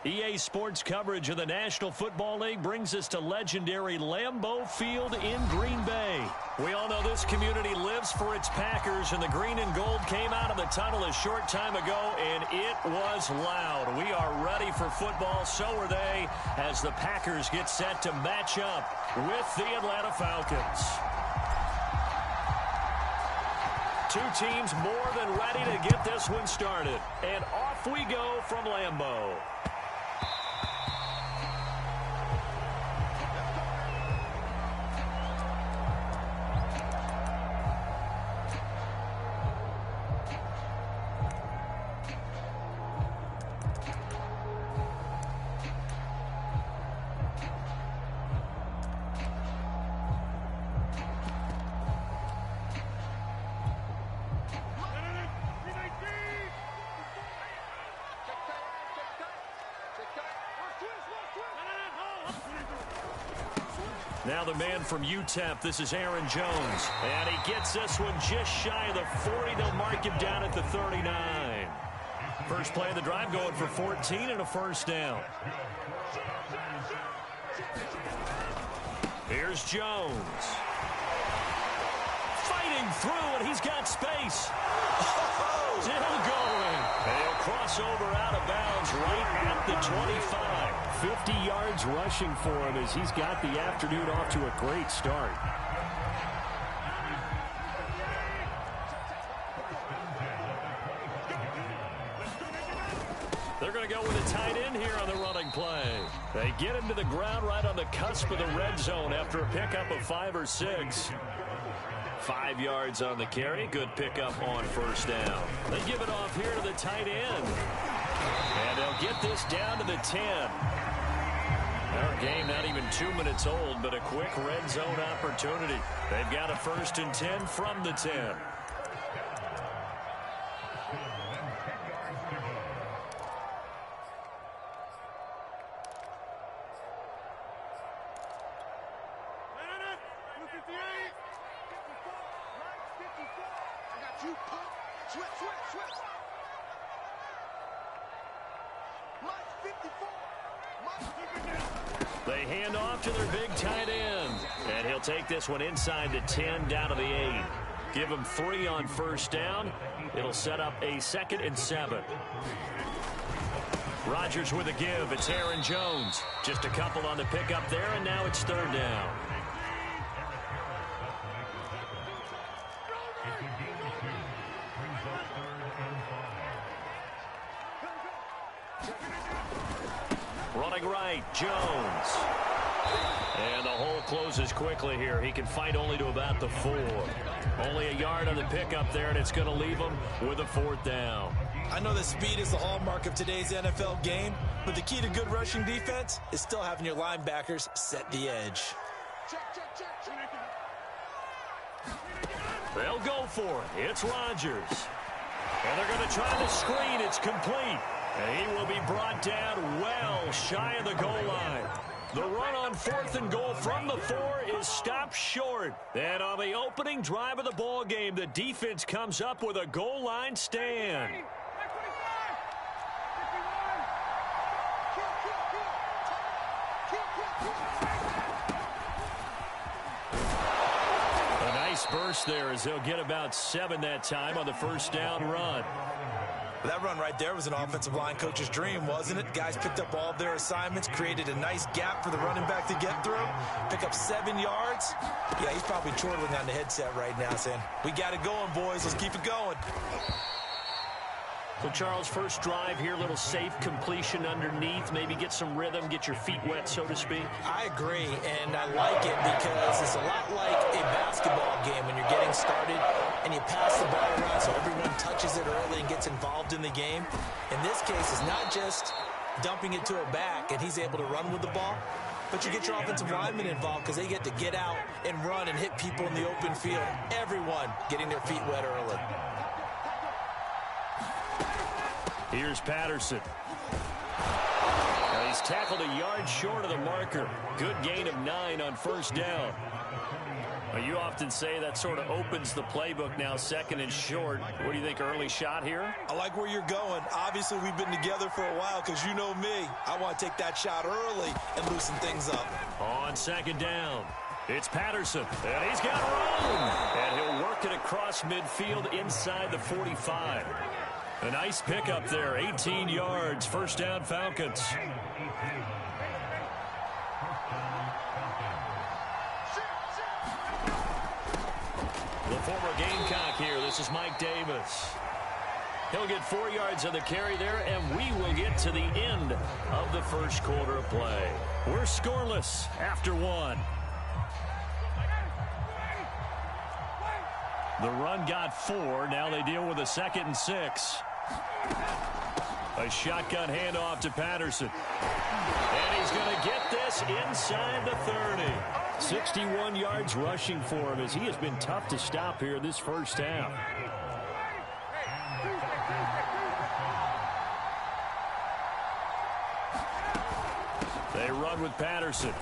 EA Sports coverage of the National Football League brings us to legendary Lambeau Field in Green Bay. We all know this community lives for its Packers, and the green and gold came out of the tunnel a short time ago, and it was loud. We are ready for football, so are they, as the Packers get set to match up with the Atlanta Falcons. Two teams more than ready to get this one started, and off we go from Lambeau. Now the man from UTEP, this is Aaron Jones. And he gets this one just shy of the 40. They'll mark him down at the 39. First play of the drive going for 14 and a first down. Here's Jones. Fighting through, and he's got space. Still going. They'll cross over out of bounds right at the 25. 50 yards rushing for him as he's got the afternoon off to a great start. They're going to go with a tight end here on the running play. They get him to the ground right on the cusp of the red zone after a pickup of 5 or 6. 5 yards on the carry. Good pickup on first down. They give it off here to the tight end. And they'll get this down to the 10. Our game not even 2 minutes old, but a quick red zone opportunity. They've got a 1st and 10 from the 10. They hand off to their big tight end. And he'll take this one inside the 10 down to the 8. Give him 3 on first down. It'll set up a 2nd and 7. Rodgers with a give. It's Aaron Jones. Just a couple on the pickup there, and now it's 3rd down. Running right, Jones. And the hole closes quickly here. He can fight only to about the 4. Only a yard on the pickup there, and it's going to leave him with a 4th down. I know that speed is the hallmark of today's NFL game, but the key to good rushing defense is still having your linebackers set the edge. They'll go for it. It's Rodgers. And they're going to try the screen. It's complete. And he will be brought down well shy of the goal line. The run on 4th and goal from the 4 is stopped short. And on the opening drive of the ball game, the defense comes up with a goal line stand. A nice burst there as they'll get about 7 that time on the first down run. That run right there was an offensive line coach's dream, wasn't it? Guys picked up all of their assignments, created a nice gap for the running back to get through, pick up 7 yards. Yeah, he's probably chortling on the headset right now saying, we got it going, boys. Let's keep it going. So, Charles, first drive here, little safe completion underneath. Maybe get some rhythm, get your feet wet, so to speak. I agree, and I like it because it's a lot like a basketball game when you're getting started and you pass the ball around so everyone touches it early and gets involved in the game. In this case, it's not just dumping it to a back and he's able to run with the ball, but you get your offensive linemen involved because they get to get out and run and hit people in the open field. Everyone getting their feet wet early. Here's Patterson. Now he's tackled a yard short of the marker. Good gain of 9 on first down. Well, you often say that sort of opens the playbook now, second and short. What do you think, early shot here? I like where you're going. Obviously, we've been together for a while because you know me. I want to take that shot early and loosen things up. On second down, it's Patterson, and he's got room. And he'll work it across midfield inside the 45. A nice pickup there, 18 yards, first down Falcons. The former Gamecock here. This is Mike Davis. He'll get 4 yards on the carry there, and we will get to the end of the first quarter of play. We're scoreless after one. The run got 4. Now they deal with a 2nd and 6. A shotgun handoff to Patterson. And he's going to get this inside the 30. 61 yards rushing for him as he has been tough to stop here this first half. They run with Patterson.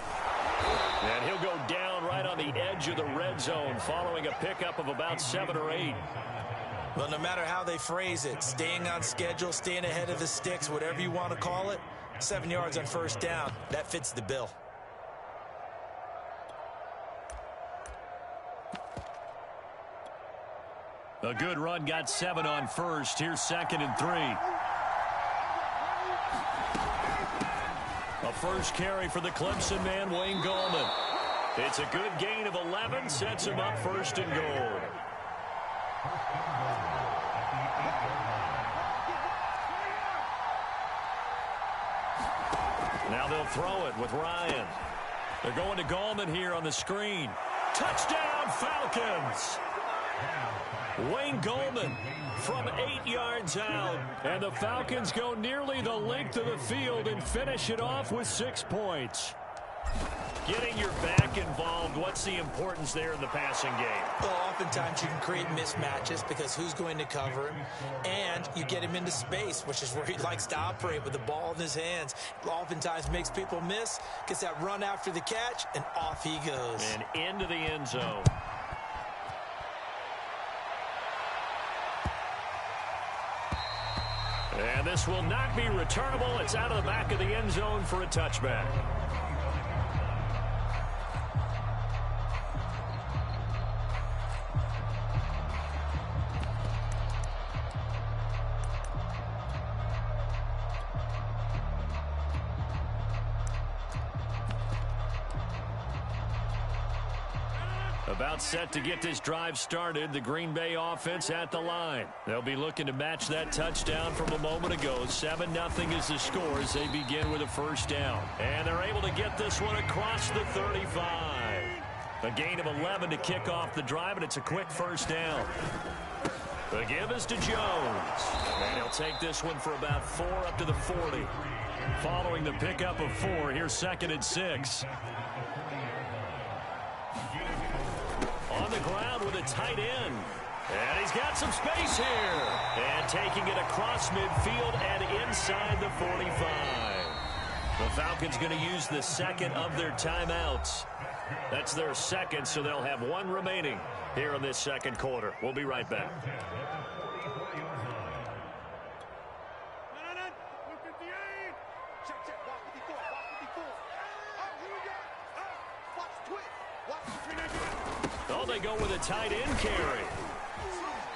And he'll go down right on the edge of the red zone following a pickup of about 7 or 8. Well, no matter how they phrase it, staying on schedule, staying ahead of the sticks, whatever you want to call it, 7 yards on first down, that fits the bill. A good run got 7 on first. Here's 2nd and 3. A first carry for the Clemson man, Wayne Gallman. It's a good gain of 11, sets him up 1st and goal. Now they'll throw it with Ryan. They're going to Gallman here on the screen. Touchdown, Falcons! Wayne Gallman from 8 yards out. And the Falcons go nearly the length of the field and finish it off with 6 points. Getting your back involved, what's the importance there in the passing game? Well, oftentimes you can create mismatches because who's going to cover him, and you get him into space, which is where he likes to operate with the ball in his hands. Oftentimes makes people miss, gets that run after the catch, and off he goes. And into the end zone. And this will not be returnable. It's out of the back of the end zone for a touchback. About set to get this drive started. The Green Bay offense at the line. They'll be looking to match that touchdown from a moment ago. 7-0 is the score as they begin with a first down. And they're able to get this one across the 35. A gain of 11 to kick off the drive, and it's a quick first down. The give is to Jones. And he'll take this one for about 4 up to the 40. Following the pickup of 4, here's 2nd and 6. On the ground with a tight end. And he's got some space here. And taking it across midfield and inside the 45. The Falcons going to use the 2nd of their timeouts. That's their 2nd, so they'll have 1 remaining here in this 2nd quarter. We'll be right back. Oh, they go with a tight end carry.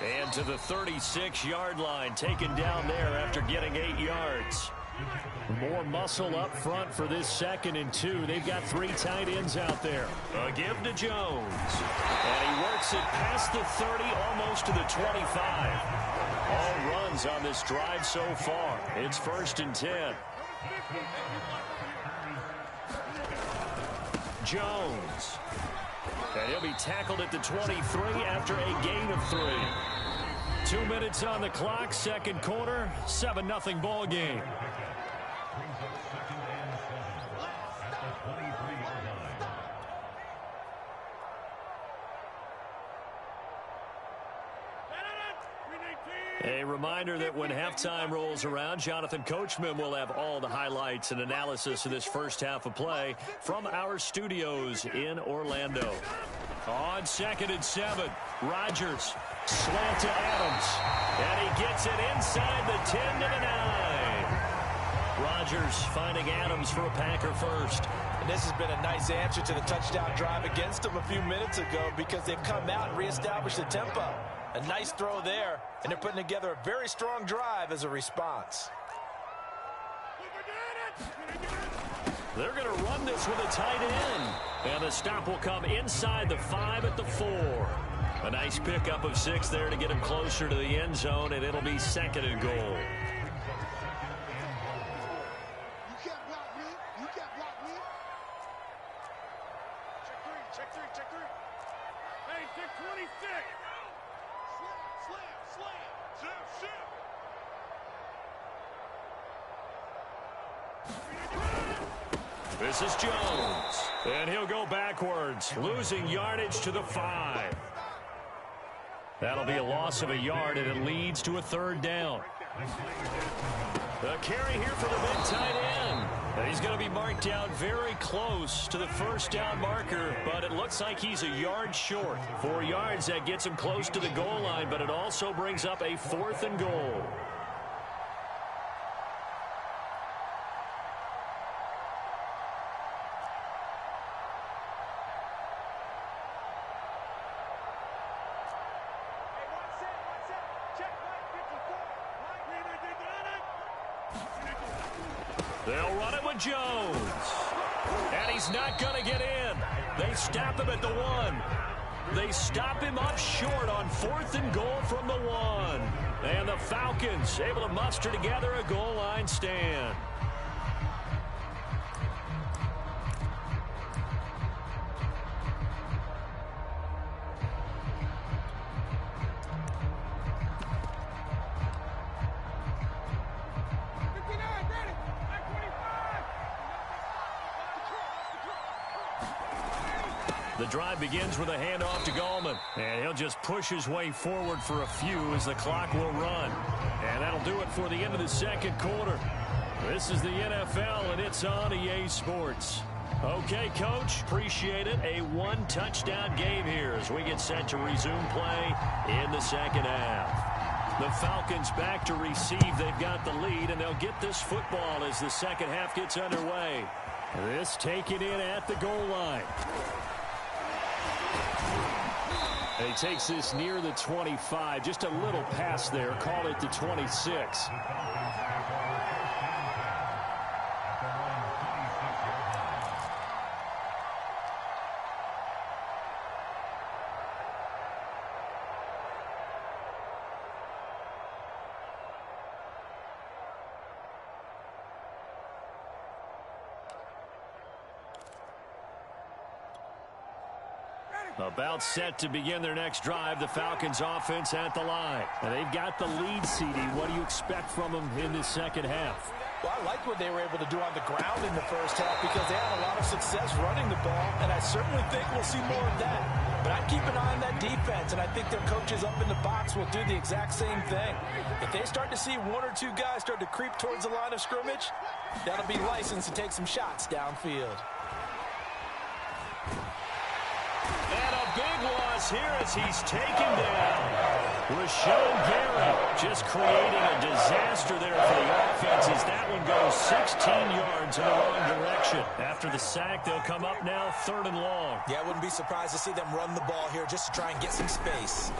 And to the 36-yard line, taken down there after getting 8 yards. More muscle up front for this 2nd and 2. They've got 3 tight ends out there. A give to Jones. And he works it past the 30, almost to the 25. All runs on this drive so far. It's 1st and 10. Jones. And he'll be tackled at the 23 after a gain of 3. 2 minutes on the clock, 2nd quarter, 7-0 ball game. A reminder that when halftime rolls around, Jonathan Coachman will have all the highlights and analysis of this first half of play from our studios in Orlando. On 2nd and 7, Rodgers slant to Adams, and he gets it inside the 10 to the 9. Rodgers finding Adams for a Packer first. And this has been a nice answer to the touchdown drive against them a few minutes ago because they've come out and reestablished the tempo. A nice throw there, and they're putting together a very strong drive as a response. They're going to run this with a tight end. And the stop will come inside the 5 at the 4. A nice pickup of 6 there to get him closer to the end zone, and it'll be 2nd and goal. You can't block me. You can't block me. Check 3, check 3. Hey, 626. Slam. Ship. This is Jones, and he'll go backwards, losing yardage to the 5. That'll be a loss of a yard, and it leads to a 3rd down. The carry here for the big tight end. And he's going to be marked down very close to the 1st down marker, but it looks like he's a yard short. 4 yards, that gets him close to the goal line, but it also brings up a 4th and goal. They'll run it with Jones. And he's not going to get in. They stop him at the 1. They stop him up short on 4th and goal from the 1. And the Falcons able to muster together a goal line stand. The drive begins with a handoff to Gallman. And he'll just push his way forward for a few as the clock will run. And that'll do it for the end of the 2nd quarter. This is the NFL, and it's on EA Sports. Okay, Coach, appreciate it. A 1-touchdown game here as we get set to resume play in the 2nd half. The Falcons back to receive. They've got the lead, and they'll get this football as the 2nd half gets underway. This taken in at the goal line. And he takes this near the 25. Just a little pass there. Call it the 26. About set to begin their next drive, the Falcons offense at the line. And they've got the lead, CD. What do you expect from them in this 2nd half? Well, I like what they were able to do on the ground in the 1st half because they had a lot of success running the ball, and I certainly think we'll see more of that. But I'd keep an eye on that defense, and I think their coaches up in the box will do the exact same thing. If they start to see 1 or 2 guys start to creep towards the line of scrimmage, that'll be license to take some shots downfield. And a big loss here as he's taken down. Rashawn Gary just creating a disaster there for the offense as that one goes 16 yards in the wrong direction. After the sack, they'll come up now 3rd and long. Yeah, I wouldn't be surprised to see them run the ball here just to try and get some space.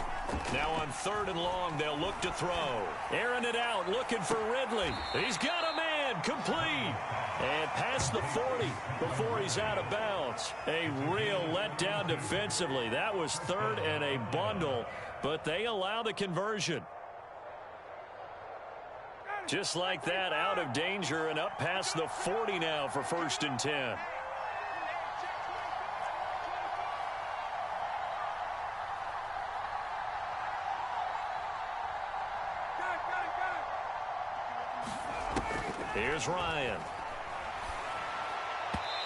Now on 3rd and long, they'll look to throw. Airing it out, looking for Ridley. He's got a man, complete. And past the 40 before he's out of bounds. A real letdown defensively. That was 3rd and a bundle, but they allow the conversion. Just like that, out of danger and up past the 40 now for 1st and 10. Here's Ryan.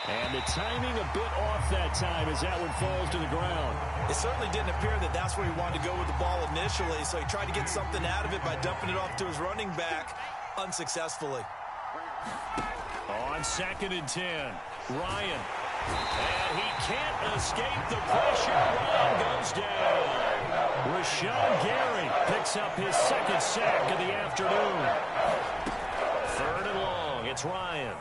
And the timing a bit off that time as that one falls to the ground. It certainly didn't appear that that's where he wanted to go with the ball initially, so he tried to get something out of it by dumping it off to his running back unsuccessfully. On 2nd and 10, Ryan And he can't escape the pressure. Ryan goes down. Rashawn Gary picks up his second sack of the afternoon. 3rd and long. It's Ryan.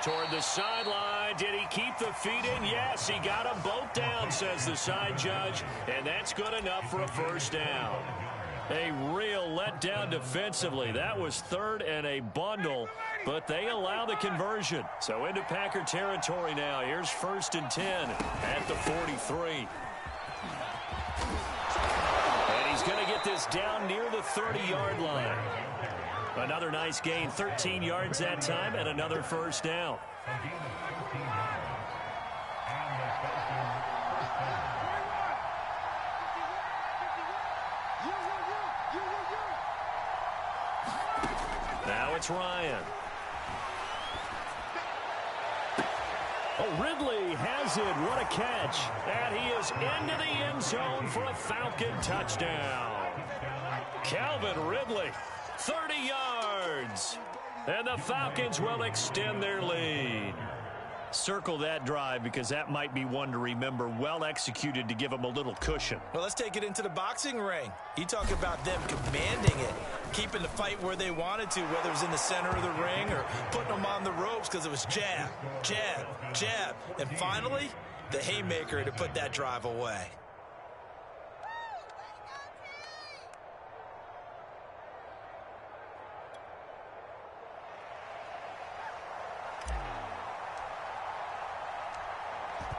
Toward the sideline. Did he keep the feet in? Yes, he got them both down, says the side judge. And that's good enough for a first down. A real letdown defensively. That was 3rd and a bundle, but they allow the conversion. So into Packer territory now. Here's 1st and 10 at the 43. And he's going to get this down near the 30-yard line. Another nice gain, 13 yards that time, and another first down. Now it's Ryan. Oh, Ridley has it. What a catch. And he is into the end zone for a Falcon touchdown. Calvin Ridley, 30 yards. And the Falcons will extend their lead. Circle that drive because that might be one to remember. Well executed to give them a little cushion. Well, let's take it into the boxing ring. You talk about them commanding it, keeping the fight where they wanted to, whether it was in the center of the ring or putting them on the ropes because it was jab, jab, jab. And finally, the haymaker to put that drive away.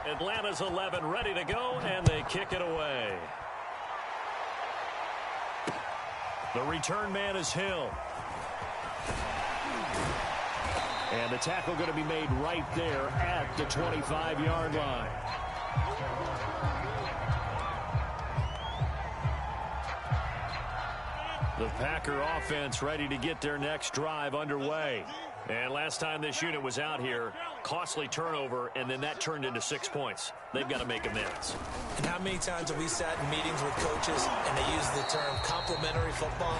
Atlanta's 11 ready to go, and they kick it away. The return man is Hill. And the tackle going to be made right there at the 25-yard line. The Packer offense ready to get their next drive underway. And last time this unit was out here, costly turnover, and then that turned into 6 points. They've got to make amends. And how many times have we sat in meetings with coaches and they use the term complementary football?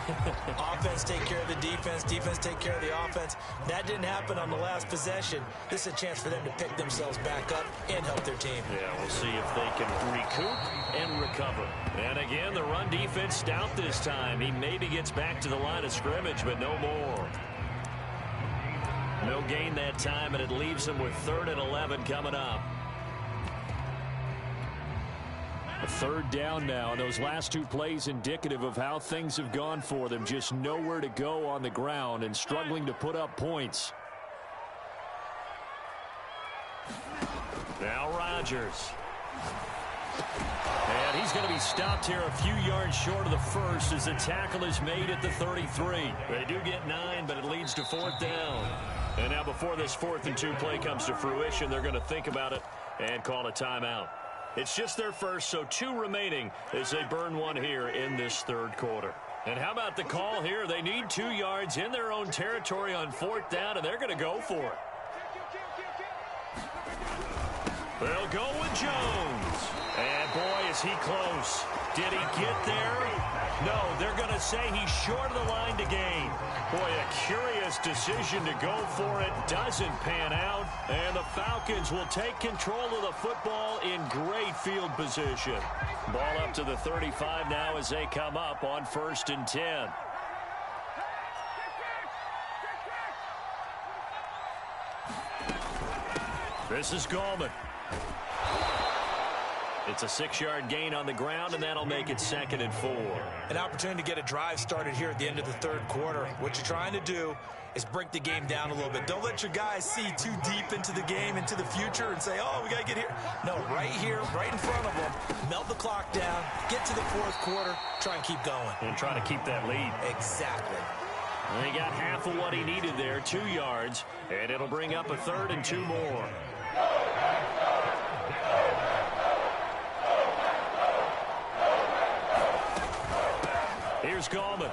Offense take care of the defense, defense take care of the offense. That didn't happen on the last possession. This is a chance for them to pick themselves back up and help their team. Yeah, we'll see if they can recoup and recover. And again, the run defense stout this time. He maybe gets back to the line of scrimmage, but no more. No gain that time, and it leaves him with 3rd and 11 coming up. A 3rd down now, and those last 2 plays indicative of how things have gone for them. Just nowhere to go on the ground and struggling to put up points. Now Rodgers. And he's going to be stopped here a few yards short of the first as the tackle is made at the 33. They do get 9, but it leads to 4th down. And now before this 4th and 2 play comes to fruition, they're going to think about it and call a timeout. It's just their first, so 2 remaining as they burn 1 here in this 3rd quarter. And how about the call here? They need 2 yards in their own territory on 4th down, and they're going to go for it. They'll go with Jones. And boy, is he close. Did he get there? No, they're going to say he's short of the line to gain. Boy, a curious decision to go for it. Doesn't pan out. And the Falcons will take control of the football in great field position. Ball up to the 35 now as they come up on 1st and 10. This is Gallman. It's a 6-yard gain on the ground, and that'll make it 2nd and 4. An opportunity to get a drive started here at the end of the 3rd quarter. What you're trying to do is break the game down a little bit. Don't let your guys see too deep into the game, into the future, and say, oh, we got to get here. No, right here, right in front of them. Melt the clock down, get to the 4th quarter, try and keep going. And try to keep that lead. Exactly. And he got half of what he needed there, 2 yards, and it'll bring up a 3rd and 2 more. Here's Gallman.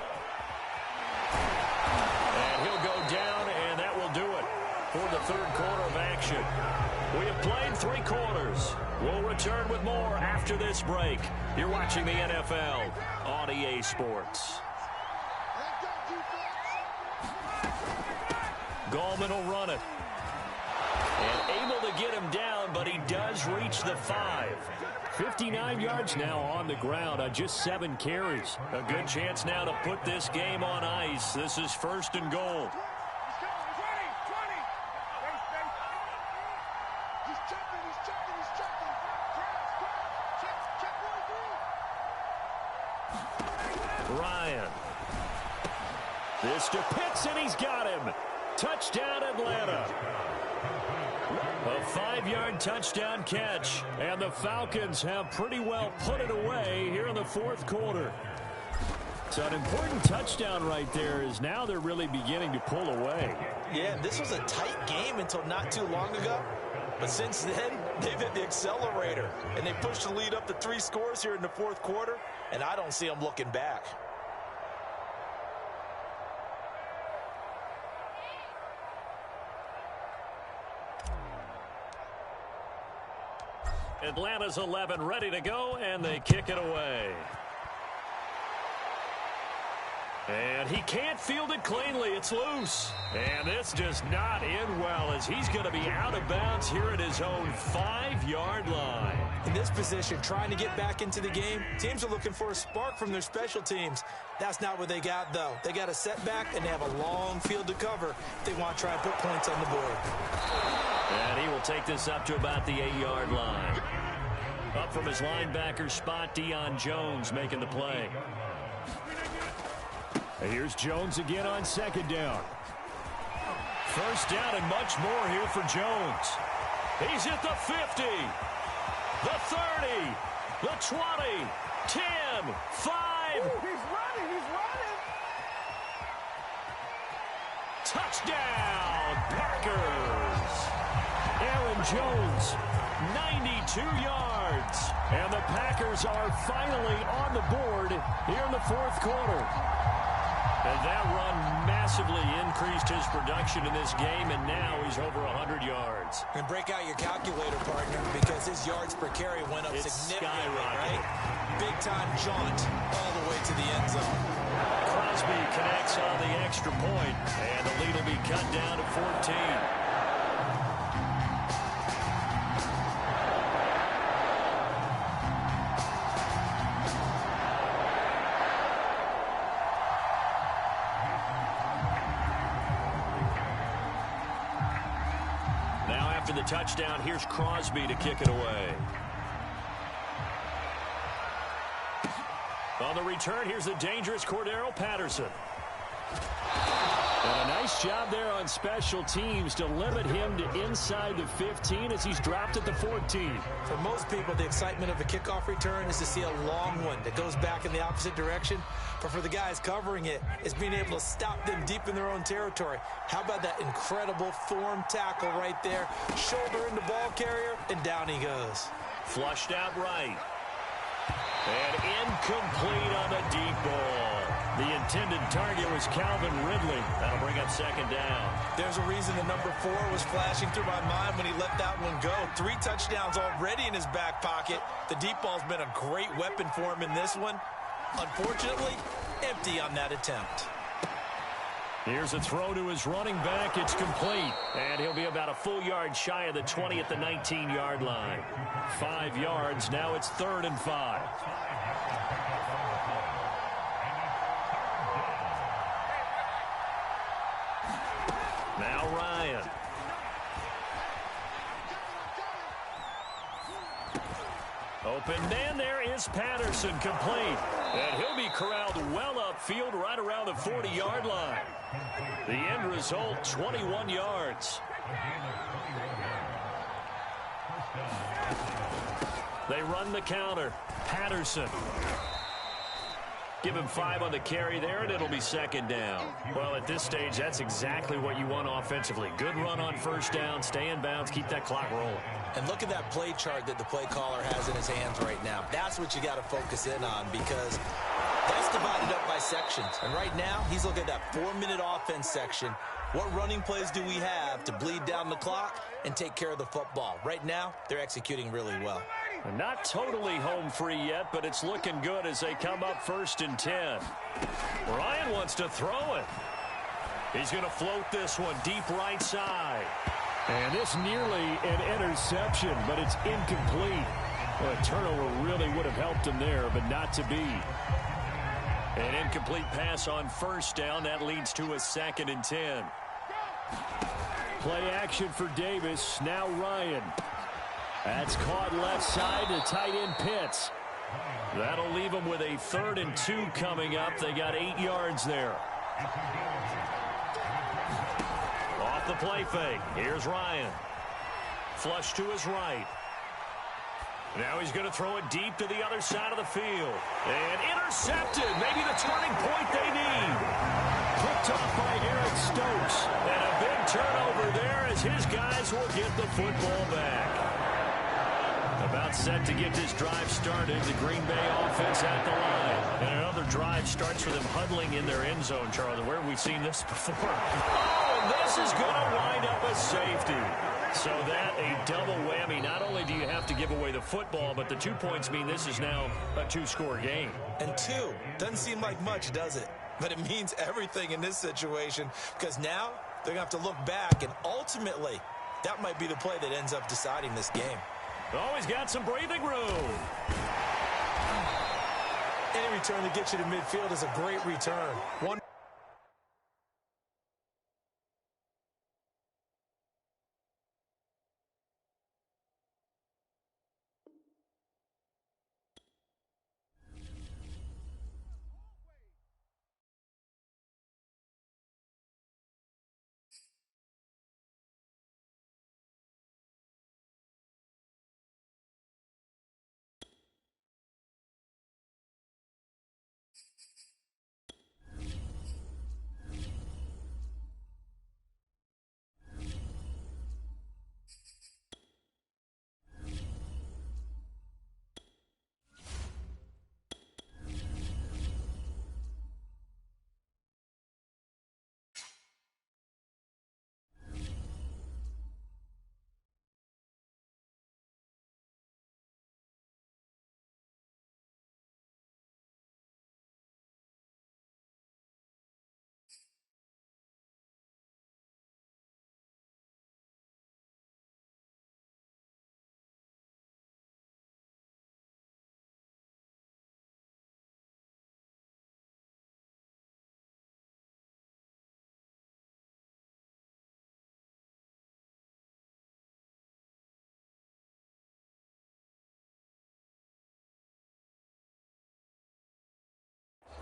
And he'll go down, and that will do it for the 3rd quarter of action. We have played 3 quarters. We'll return with more after this break. You're watching the NFL on EA Sports. Gallman will run it. And able to get him down, but he does reach the 5. 59 yards now on the ground on just 7 carries. A good chance now to put this game on ice. This is 1st and goal. Ryan. This to Pitts, and he's got him. Touchdown, Atlanta. A 5-yard touchdown catch, and the Falcons have pretty well put it away here in the 4th quarter. So an important touchdown right there is now they're really beginning to pull away. Yeah, this was a tight game until not too long ago. But since then, they've hit the accelerator, and they pushed the lead up to 3 scores here in the 4th quarter, and I don't see them looking back. Atlanta's 11 ready to go, and they kick it away. And he can't field it cleanly. It's loose. And this does not end well as he's going to be out of bounds here at his own 5-yard line. In this position, trying to get back into the game, teams are looking for a spark from their special teams. That's not what they got, though. They got a setback, and they have a long field to cover if they want to try and put points on the board. And he will take this up to about the 8-yard line. Up from his linebacker spot, Deion Jones making the play. Here's Jones again on 2nd down. 1st down and much more here for Jones. He's at the 50, the 30, the 20, 10, 5. Ooh, he's running. Touchdown, Packers. Aaron Jones, 92 yards. And the Packers are finally on the board here in the 4th quarter. And that run massively increased his production in this game, and now he's over 100 yards. And break out your calculator, partner, because his yards per carry went up significantly, right? Big-time jaunt all the way to the end zone. Crosby connects on the extra point, and the lead will be cut down to 14. After the touchdown, here's Crosby to kick it away. On the return, here's the dangerous Cordero Patterson. And a nice job there on special teams to limit him to inside the 15 as he's dropped at the 14. For most people, the excitement of a kickoff return is to see a long one that goes back in the opposite direction. But for the guys covering it, it's being able to stop them deep in their own territory. How about that incredible form tackle right there? Shoulder in the ball carrier, and down he goes. Flushed out right. And incomplete on the deep ball. The intended target was Calvin Ridley. That'll bring up 2nd down. There's a reason the number 4 was flashing through my mind when he let that one go. 3 touchdowns already in his back pocket. The deep ball's been a great weapon for him in this one. Unfortunately, empty on that attempt. Here's a throw to his running back. It's complete. And he'll be about a full yard shy of the 20 at the 19-yard line. 5 yards. Now it's 3rd and 5. Now Ryan. Open man, there is Patterson, complete. And he'll be corralled well upfield right around the 40-yard line. The end result, 21 yards. They run the counter. Patterson. Give him 5 on the carry there, and it'll be 2nd down. Well, at this stage, that's exactly what you want offensively. Good run on 1st down, stay in bounds, keep that clock rolling. And look at that play chart that the play caller has in his hands right now. That's what you got to focus in on, because that's divided up by sections. And right now, he's looking at that 4-minute offense section. What running plays do we have to bleed down the clock and take care of the football? Right now, they're executing really well. Not totally home free yet, but it's looking good as they come up 1st and 10. Ryan wants to throw it. He's going to float this one deep right side. And this nearly an interception, but it's incomplete. Well, a turnover really would have helped him there, but not to be. An incomplete pass on first down. That leads to a 2nd and 10. Play action for Davis. Now Ryan. That's caught left side to tight end Pitts. That'll leave them with a 3rd and 2 coming up. They got 8 yards there. Off the play fake. Here's Ryan. Flush to his right. Now he's going to throw it deep to the other side of the field. And intercepted. Maybe the turning point they need. Picked off by Eric Stokes. And a big turnover there as his guys will get the football back. About set to get this drive started. The Green Bay offense at the line. And another drive starts with them huddling in their end zone, Charlie. Where have we seen this before? Oh, and this is going to wind up a safety. So that a double whammy. Not only do you have to give away the football, but the 2 points mean this is now a 2-score game. And 2 doesn't seem like much, does it? But it means everything in this situation because now they're going to have to look back, and ultimately that might be the play that ends up deciding this game. Always got some breathing room. Any return that gets you to midfield is a great return. One.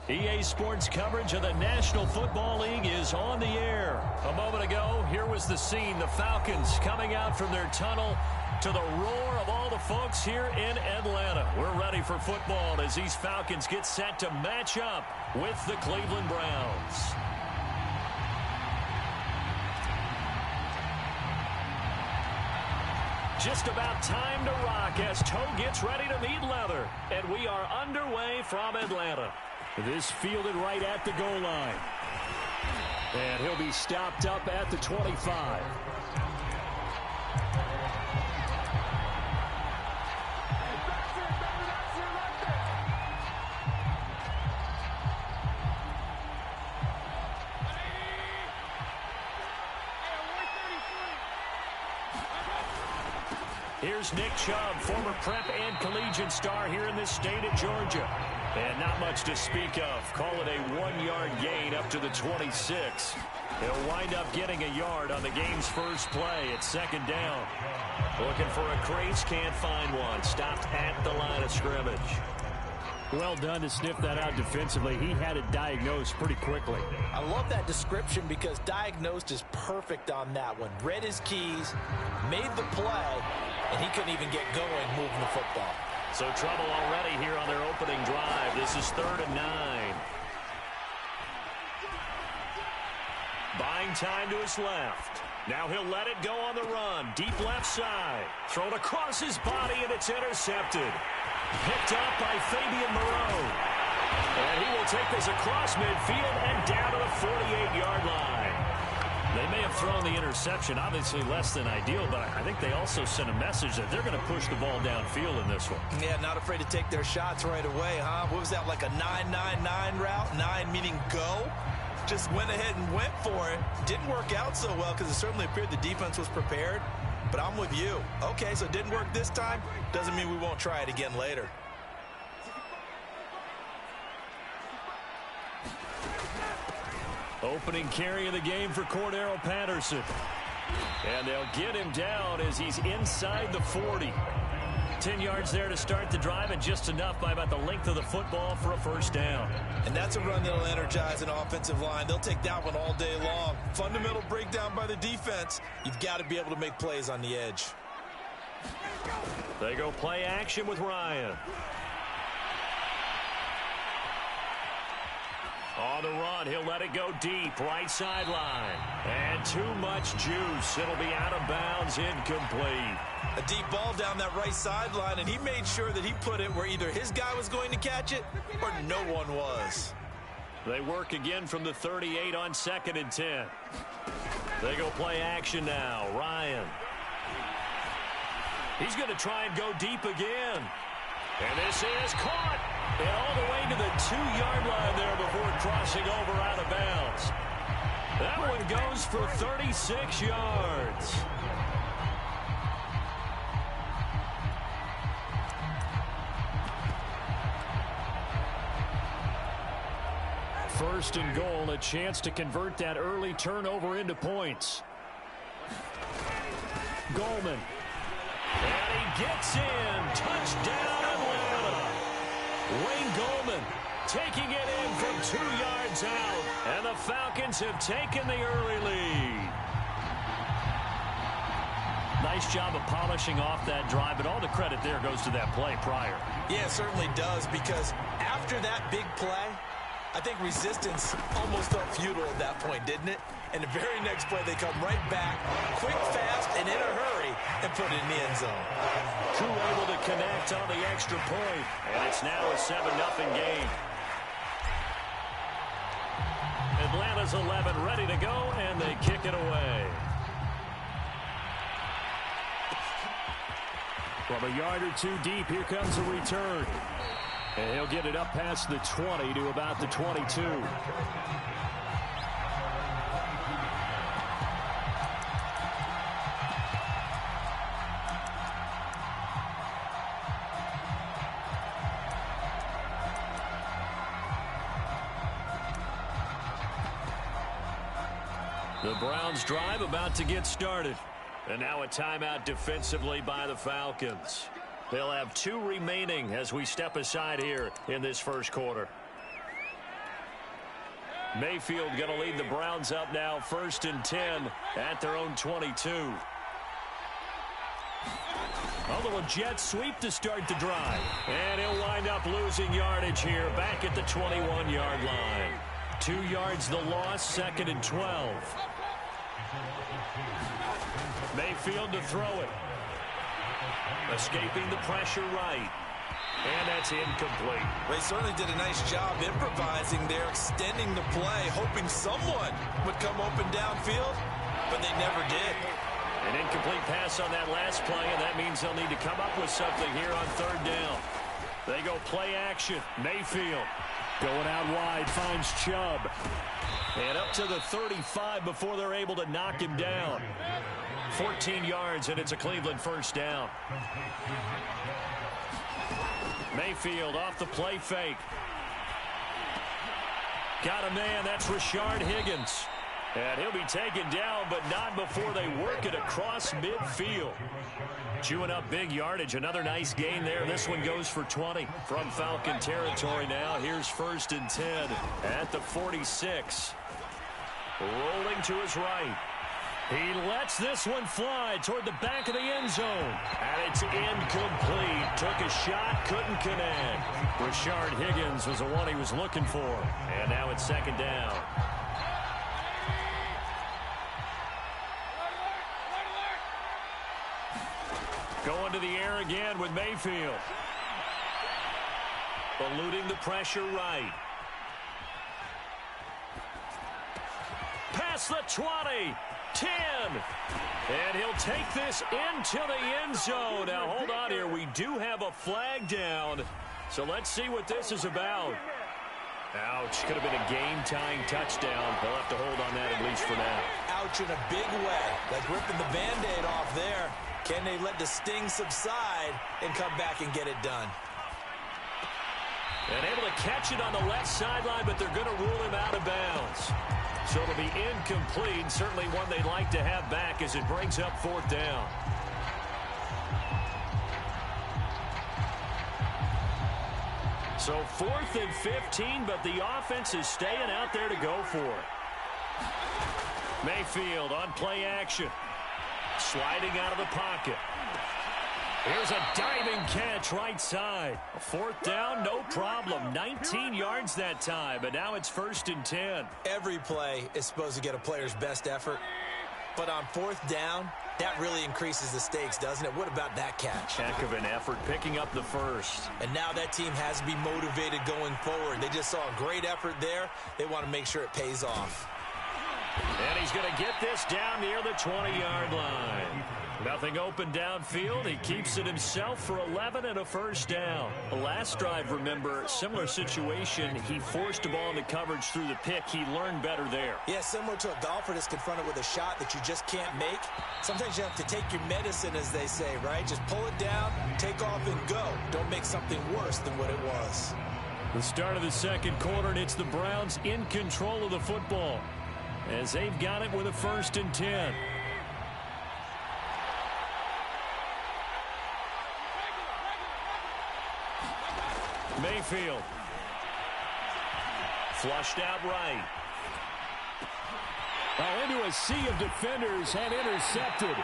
EA Sports coverage of the National Football League is on the air. A moment ago, here was the scene. The Falcons coming out from their tunnel to the roar of all the folks here in Atlanta. We're ready for football as these Falcons get set to match up with the Cleveland Browns. Just about time to rock as Toe gets ready to meet leather. And we are underway from Atlanta. This fielded right at the goal line. And he'll be stopped up at the 25. Here's Nick Chubb, former prep and collegiate star here in this state of Georgia. And not much to speak of. Call it a 1-yard gain up to the 26. He'll wind up getting a yard on the game's first play at 2nd down. Looking for a crease, can't find one. Stopped at the line of scrimmage. Well done to sniff that out defensively. He had it diagnosed pretty quickly. I love that description because diagnosed is perfect on that one. Read his keys, made the play, and he couldn't even get going moving the football. So trouble already here on their opening drive. This is 3rd and 9. Buying time to his left. Now he'll let it go on the run. Deep left side. Thrown across his body, and it's intercepted. Picked up by Fabian Moreau. And he will take this across midfield and down to the 48-yard line. They may have thrown the interception, obviously less than ideal, but I think they also sent a message that they're going to push the ball downfield in this one. Yeah, not afraid to take their shots right away, huh? What was that, like a 9-9-9 route? 9 meaning go? just went ahead and went for it. Didn't work out so well because it certainly appeared the defense was prepared. But I'm with you. Okay, so it didn't work this time. Doesn't mean we won't try it again later. Opening carry of the game for Cordero Patterson. And they'll get him down as he's inside the 40. 10 yards there to start the drive, and just enough by about the length of the football for a first down. And that's a run that'll energize an offensive line. They'll take that one all day long. Fundamental breakdown by the defense. You've got to be able to make plays on the edge. They go play action with Ryan. On the run, he'll let it go deep, right sideline. And too much juice. It'll be out of bounds, incomplete. A deep ball down that right sideline, and he made sure that he put it where either his guy was going to catch it or no one was. They work again from the 38 on 2nd and 10. They go play action now. Ryan. He's going to try and go deep again. And this is caught. And all the way to the 2-yard line there before crossing over out of bounds. That one goes for 36 yards. First and goal, a chance to convert that early turnover into points. Goldman. And he gets in. Touchdown, Atlanta. Wayne Goldman taking it in from 2 yards out. And the Falcons have taken the early lead. Nice job of polishing off that drive, but all the credit there goes to that play prior. Yeah, it certainly does, because after that big play, I think resistance almost felt futile at that point, didn't it? And the very next play, they come right back, quick, fast, and in a hurry, and put it in the end zone. Crew able to connect on the extra point, and it's now a 7-0 game. Atlanta's 11 ready to go, and they kick it away. From a yard or two deep, here comes a return. And he'll get it up past the 20 to about the 22. The Browns drive about to get started. And now a timeout defensively by the Falcons. They'll have 2 remaining as we step aside here in this first quarter. Mayfield going to lead the Browns up now, 1st and 10 at their own 22. A little jet sweep to start the drive. And he'll wind up losing yardage here back at the 21-yard line. 2 yards the loss, 2nd and 12. Mayfield to throw it. Escaping the pressure right. And that's incomplete. They certainly did a nice job improvising there, extending the play, hoping someone would come open downfield, but they never did. An incomplete pass on that last play, and that means they'll need to come up with something here on 3rd down. They go play action. Mayfield going out wide, finds Chubb. And up to the 35 before they're able to knock him down. 14 yards, and it's a Cleveland first down. Mayfield off the play fake. Got a man, that's Rashard Higgins. And he'll be taken down, but not before they work it across midfield. Chewing up big yardage. Another nice gain there. This one goes for 20 from Falcon territory now. Here's 1st and 10 at the 46. Rolling to his right. He lets this one fly toward the back of the end zone. And it's incomplete. Took a shot, couldn't connect. Rashard Higgins was the one he was looking for. And now it's 2nd down. Going to the air again with Mayfield. Eluding the pressure right. Past the 20. 10. And he'll take this into the end zone. Now, hold on here. We do have a flag down. So let's see what this is about. Ouch. Could have been a game-tying touchdown. They'll have to hold on that at least for now. Ouch in a big way. Like ripping the Band-Aid off there. Can they let the sting subside and come back and get it done? And able to catch it on the left sideline, but they're going to rule him out of bounds. So it'll be incomplete. Certainly one they'd like to have back as it brings up 4th down. So 4th and 15, but the offense is staying out there to go for it. Mayfield on play action. Sliding out of the pocket. Here's a diving catch right side. 4th down, no problem. 19 yards that time, but now it's 1st and 10. Every play is supposed to get a player's best effort. But on 4th down, that really increases the stakes, doesn't it? What about that catch? Heck of an effort, picking up the first. And now that team has to be motivated going forward. They just saw a great effort there. They want to make sure it pays off. And he's going to get this down near the 20-yard line. Nothing open downfield. He keeps it himself for 11 and a 1st down. The last drive, remember, similar situation. He forced a ball into coverage through the pick. He learned better there. Yeah, similar to a golfer that's confronted with a shot that you just can't make. Sometimes you have to take your medicine, as they say, right? Just pull it down, take off, and go. Don't make something worse than what it was. The start of the 2nd quarter, and it's the Browns in control of the football as they've got it with a 1st and 10. Mayfield. Flushed out right. Into a sea of defenders and intercepted.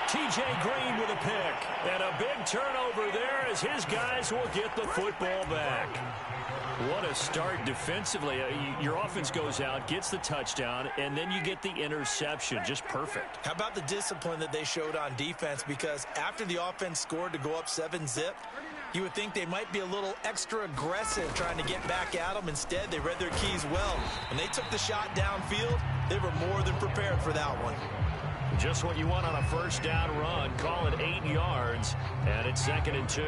T.J. Green with a pick. And a big turnover there as his guys will get the football back. What a start defensively. Your offense goes out, gets the touchdown, and then you get the interception. Just perfect. How about the discipline that they showed on defense? Because after the offense scored to go up 7-zip, you would think they might be a little extra aggressive trying to get back at them. Instead, they read their keys well. When they took the shot downfield, they were more than prepared for that one. Just what you want on a 1st down run. Call it 8 yards, and it's 2nd and 2.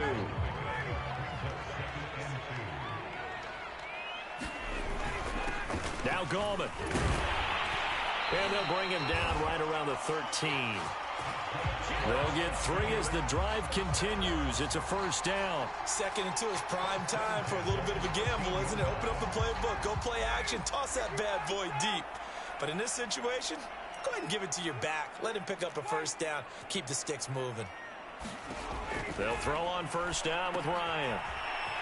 Now Gallman. And they'll bring him down right around the 13. They'll get 3 as the drive continues. It's a 1st down. 2nd and 2 is prime time for a little bit of a gamble, isn't it? Open up the playbook, go play action, toss that bad boy deep. But in this situation, go ahead and give it to your back. Let him pick up a 1st down. Keep the sticks moving. They'll throw on 1st down with Ryan.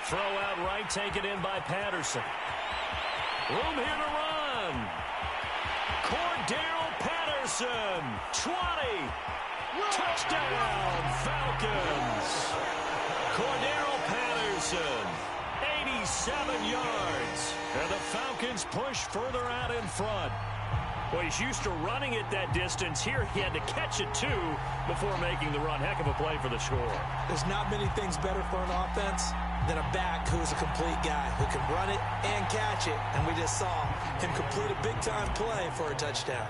Throw out right, taken in by Patterson. Room here to run. Cordell Patterson, 20. Touchdown, Falcons. Cordell Patterson, 87 yards. And the Falcons push further out in front. Well, he's used to running it that distance. Here he had to catch it, too, before making the run. Heck of a play for the score. There's not many things better for an offense than a back who's a complete guy who can run it and catch it. And we just saw him complete a big-time play for a touchdown.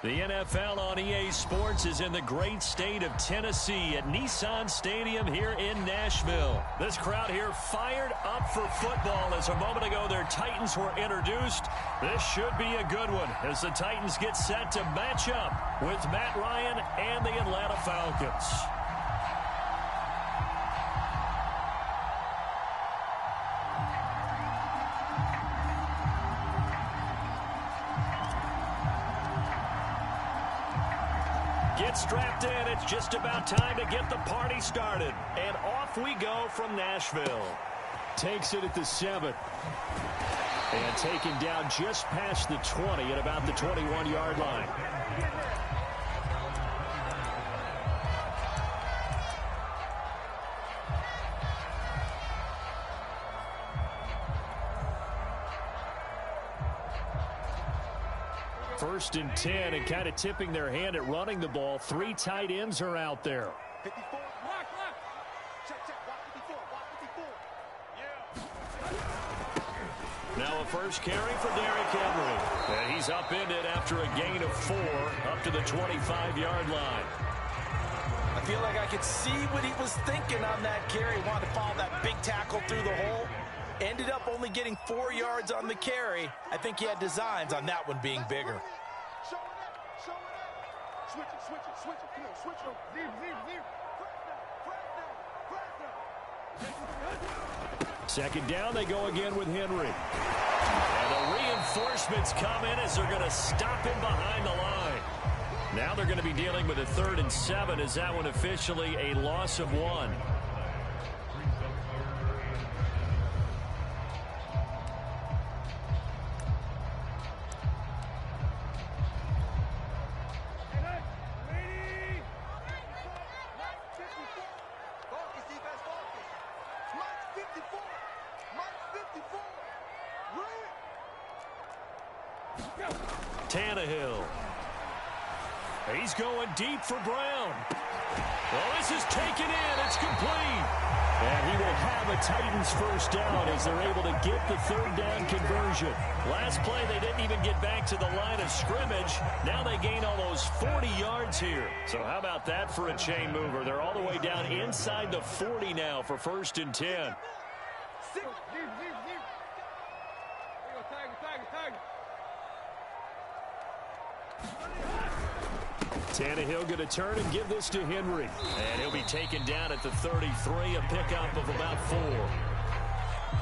The NFL on EA Sports is in the great state of Tennessee at Nissan Stadium here in Nashville. This crowd here fired up for football as a moment ago their Titans were introduced. This should be a good one as the Titans get set to match up with Matt Ryan and the Atlanta Falcons. Get strapped in. It's just about time to get the party started. And off we go from Nashville. Takes it at the 7. And taken down just past the 20 at about the 21-yard line. First and 10, and kind of tipping their hand at running the ball. 3 tight ends are out there. 54, lock. Check, walk 54, yeah. Now a first carry for Derrick Henry. And he's upended after a gain of 4 up to the 25-yard line. I feel like I could see what he was thinking on that carry. Wanted to follow that big tackle through the hole. Ended up only getting 4 yards on the carry. I think he had designs on that one being bigger. Show it up. Switch it. Come on, switch it. Leave. Crack now. Second down, they go again with Henry. And the reinforcements come in as they're going to stop him behind the line. Now they're going to be dealing with a 3rd and 7 as that one officially a loss of 1. Tannehill. He's going deep for Brown. Well, this is taken in. It's complete. And he will have a Titans first down as they're able to get the 3rd down conversion. Last play, they didn't even get back to the line of scrimmage. Now they gain almost 40 yards here. So how about that for a chain mover? They're all the way down inside the 40 now for 1st and 10. Tannehill going to turn and give this to Henry. And he'll be taken down at the 33, a pickup of about 4.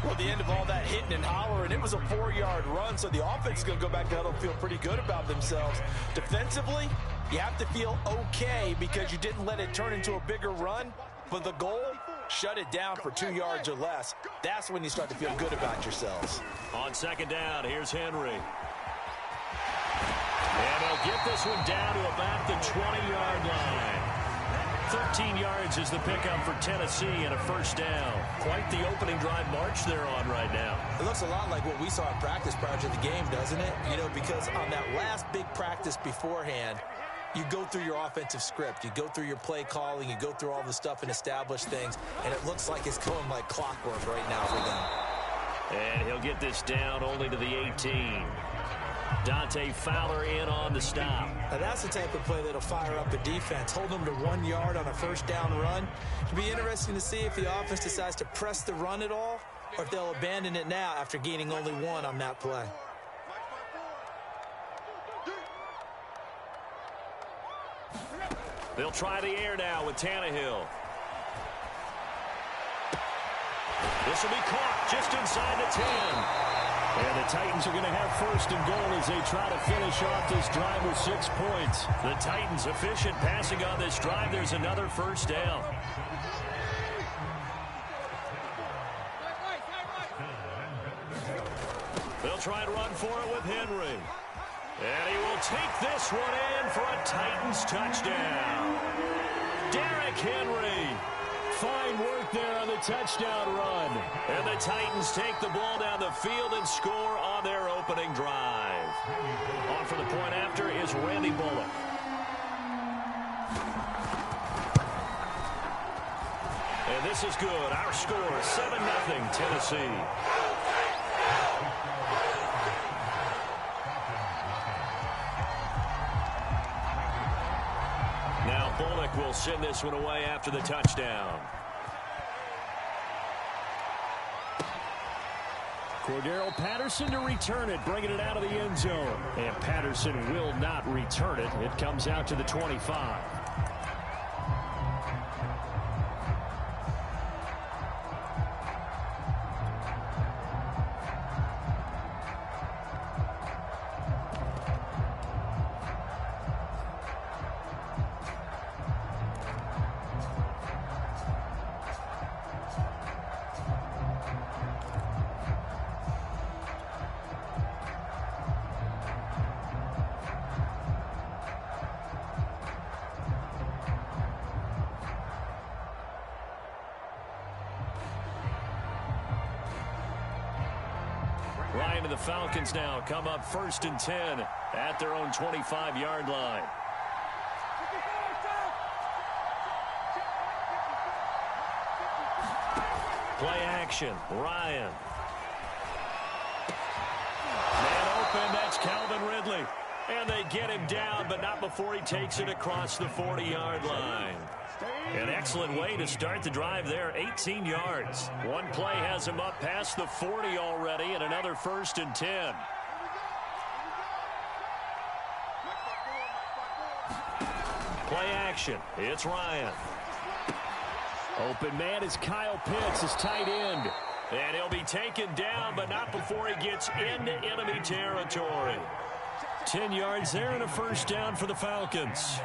Well, the end of all that hitting and hollering, it was a 4-yard run, so the offense is going to go back down and feel pretty good about themselves. Defensively, you have to feel okay because you didn't let it turn into a bigger run, but the goal, shut it down for 2 yards or less. That's when you start to feel good about yourselves. On 2nd down, here's Henry. And they'll get this one down to about the 20-yard line. 13 yards is the pickup for Tennessee and a 1st down. Quite the opening drive march they're on right now. It looks a lot like what we saw in practice prior to the game, doesn't it? You know, because on that last big practice beforehand, you go through your offensive script. You go through your play calling. You go through all the stuff and establish things. And it looks like it's going like clockwork right now for them. And he'll get this down only to the 18. Dante Fowler in on the stop. Now that's the type of play that'll fire up the defense. Hold them to 1 yard on a 1st down run. It'll be interesting to see if the offense decides to press the run at all or if they'll abandon it now after gaining only 1 on that play. They'll try the air now with Tannehill. This will be caught just inside the 10. And the Titans are going to have 1st and goal as they try to finish off this drive with 6 points. The Titans efficient passing on this drive. There's another 1st down. They'll try and run for it with Henry. And he will take this one in for a Titans touchdown. Derrick Henry. Fine work there on the touchdown run. And the Titans take the ball down the field and score on their opening drive. On for the point after is Randy Bullock. And this is good. Our score, 7-0 Tennessee. back will send this one away after the touchdown. Cordero Patterson to return it, bringing it out of the end zone. And Patterson will not return it. It comes out to the 25. Ryan and the Falcons now come up 1st and 10 at their own 25-yard line. Play action. Ryan. Man open. That's Calvin Ridley. And they get him down, but not before he takes it across the 40-yard line. An excellent way to start the drive there, 18 yards. One play has him up past the 40 already, and another 1st and 10. Play action. It's Ryan. Open man is Kyle Pitts, his tight end. And he'll be taken down, but not before he gets into enemy territory. 10 yards there and a 1st down for the Falcons.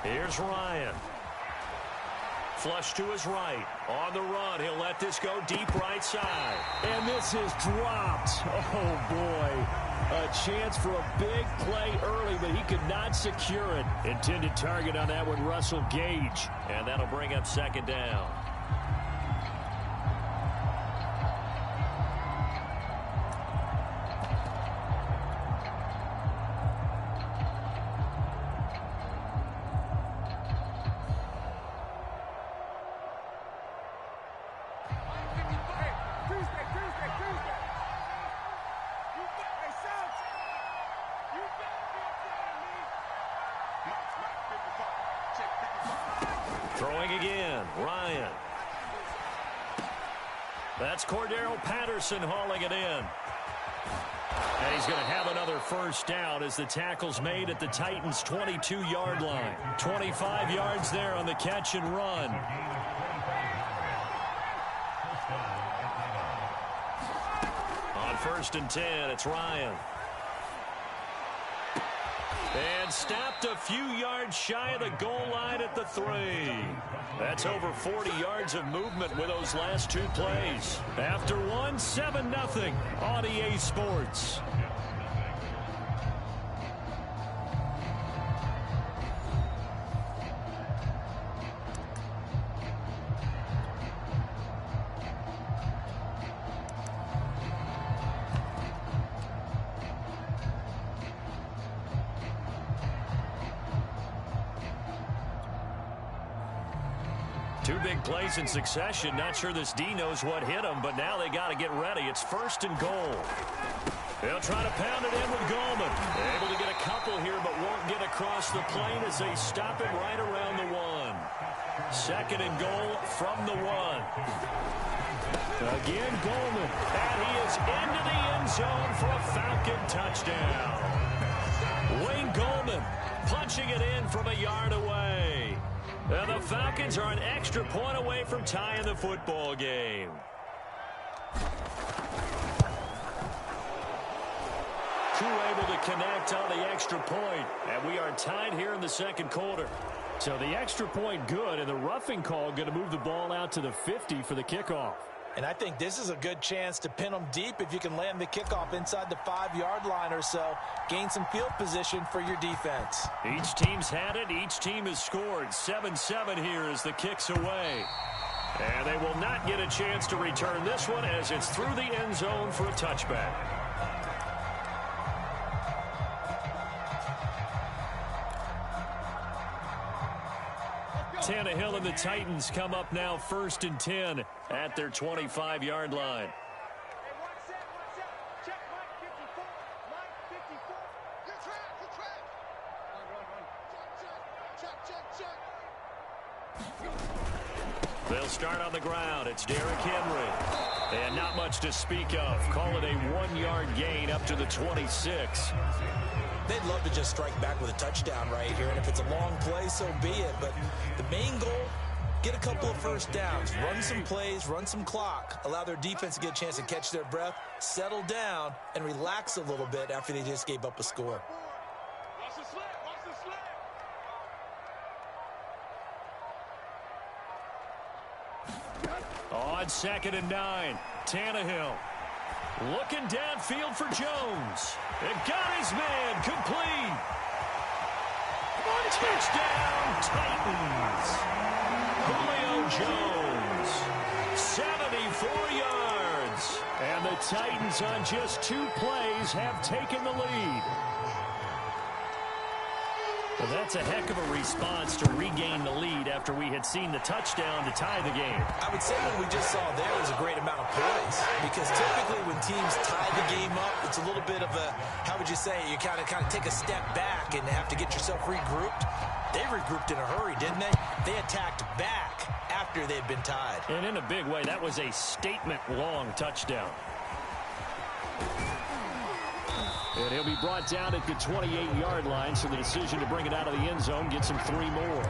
Here's Ryan. Flush to his right. On the run. He'll let this go deep right side. And this is dropped. Oh, boy. A chance for a big play early, but he could not secure it. Intended target on that one, Russell Gage. And that'll bring up 2nd down. Throwing again, Ryan. That's Cordero Patterson hauling it in. And he's going to have another 1st down as the tackle's made at the Titans' 22-yard line. 25 yards there on the catch and run. On 1st and 10, it's Ryan. And stopped a few yards shy of the goal line at the 3. That's over 40 yards of movement with those last 2 plays. After one, 7-0 on EA Sports. Two big plays in succession. Not sure this D knows what hit him, but now they got to get ready. It's 1st and goal. They'll try to pound it in with Goldman. Able to get a couple here, but won't get across the plane as they stop him right around the 1. 2nd and goal from the 1. Again, Goldman. And he is into the end zone for a Falcon touchdown. Wayne Goldman punching it in from a yard away. And the Falcons are an extra point away from tying the football game. Crew able to connect on the extra point. And we are tied here in the 2nd quarter. So the extra point good, and the roughing call going to move the ball out to the 50 for the kickoff. And I think this is a good chance to pin them deep if you can land the kickoff inside the 5-yard line or so. Gain some field position for your defense. Each team's had it. Each team has scored. 7-7 here as the kick's away. And they will not get a chance to return this one as it's through the end zone for a touchback. Tannehill and the Titans come up now 1st and 10 at their 25-yard line. They'll start on the ground. It's Derrick Henry. And not much to speak of. Call it a 1-yard gain up to the 26. They'd love to just strike back with a touchdown right here. And if it's a long play, so be it. But the main goal, get a couple of first downs. Run some plays, run some clock. Allow their defense to get a chance to catch their breath, settle down, and relax a little bit after they just gave up a score. Watch the slant. Watch the slant. On 2nd and 9, Tannehill looking downfield for Jones. And got his man complete. Touchdown, Titans. Julio Jones, 74 yards. And the Titans on just 2 plays have taken the lead. Well, that's a heck of a response to regain the lead after we had seen the touchdown to tie the game. I would say what we just saw there was a great amount of poise, because typically when teams tie the game up, it's a little bit of a, how would you say, you kind of take a step back and have to get yourself regrouped. They regrouped in a hurry, didn't they? They attacked back after they'd been tied. And in a big way, that was a statement-long touchdown. And he'll be brought down at the 28-yard line, so the decision to bring it out of the end zone gets him 3 more.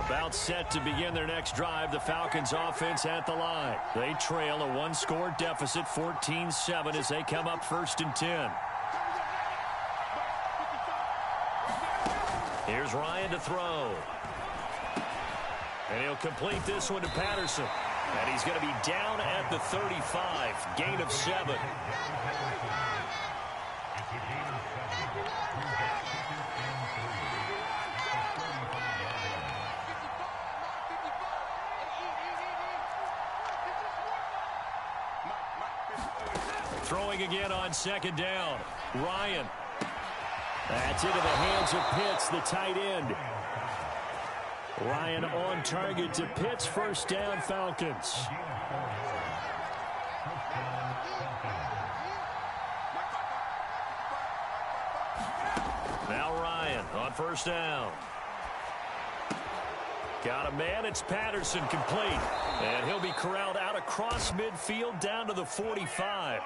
About set to begin their next drive, the Falcons offense at the line. They trail a 1-score deficit, 14-7, as they come up 1st and 10. Here's Ryan to throw. And he'll complete this one to Patterson. And he's going to be down at the 35, gain of 7. Throwing again on 2nd down. Ryan. That's into the hands of Pitts, the tight end. Ryan on target to Pitts. 1st down, Falcons. Now Ryan on 1st down. Got a man. It's Patterson, complete. And he'll be corralled out across midfield down to the 45.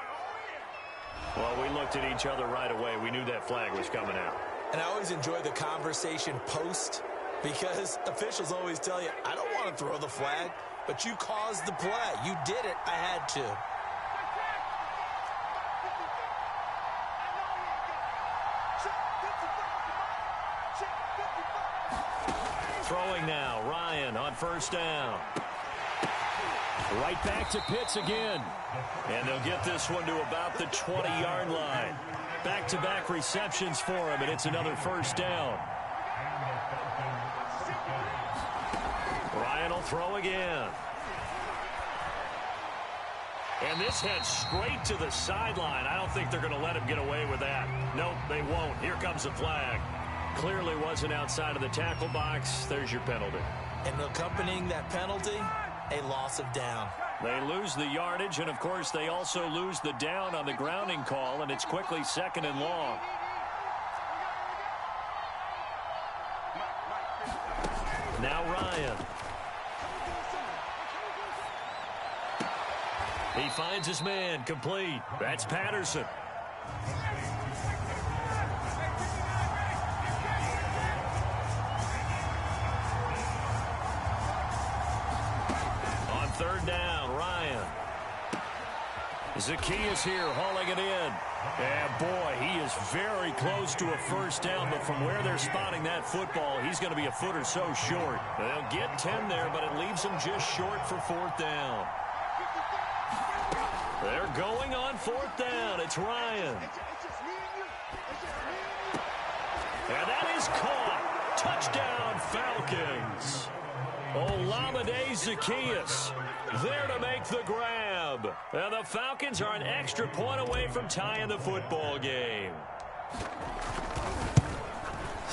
Well, we looked at each other right away. We knew that flag was coming out. And I always enjoy the conversation post, because officials always tell you, I don't want to throw the flag, but you caused the play. You did it. I had to. Throwing now, Ryan on 1st down. Right back to Pitts again. And they'll get this one to about the 20-yard line. Back-to-back receptions for him, and it's another 1st down. Ryan will throw again. And this heads straight to the sideline. I don't think they're going to let him get away with that. Nope, they won't. Here comes the flag. Clearly wasn't outside of the tackle box. There's your penalty. And accompanying that penalty, a loss of down. They lose the yardage, and of course they also lose the down on the grounding call, and it's quickly 2nd and long. Now Ryan. He finds his man, complete. That's Patterson. On 3rd down, Ryan. Zacchaeus here hauling it in. And boy, he is very close to a 1st down, but from where they're spotting that football, he's going to be a foot or so short. They'll get 10 there, but it leaves him just short for 4th down. They're going on 4th down. It's Ryan. And that is caught. Touchdown, Falcons. Olamide Zacchaeus there to make the grab. And the Falcons are an extra point away from tying the football game.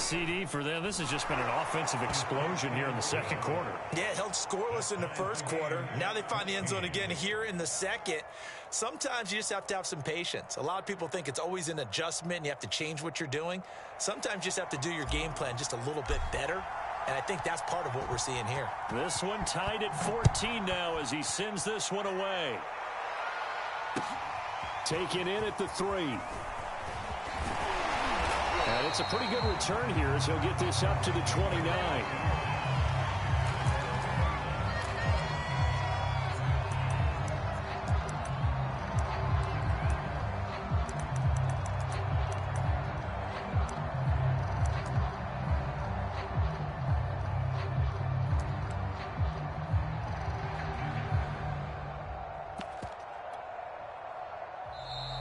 CD for them. This has just been an offensive explosion here in the second quarter. Yeah, held scoreless in the first quarter. Now they find the end zone again here in the second. Sometimes you just have to have some patience. A lot of people think it's always an adjustment and you have to change what you're doing. Sometimes you just have to do your game plan just a little bit better. And I think that's part of what we're seeing here. This one tied at 14 now as he sends this one away. Taken in at the 3. And it's a pretty good return here as he'll get this up to the 29.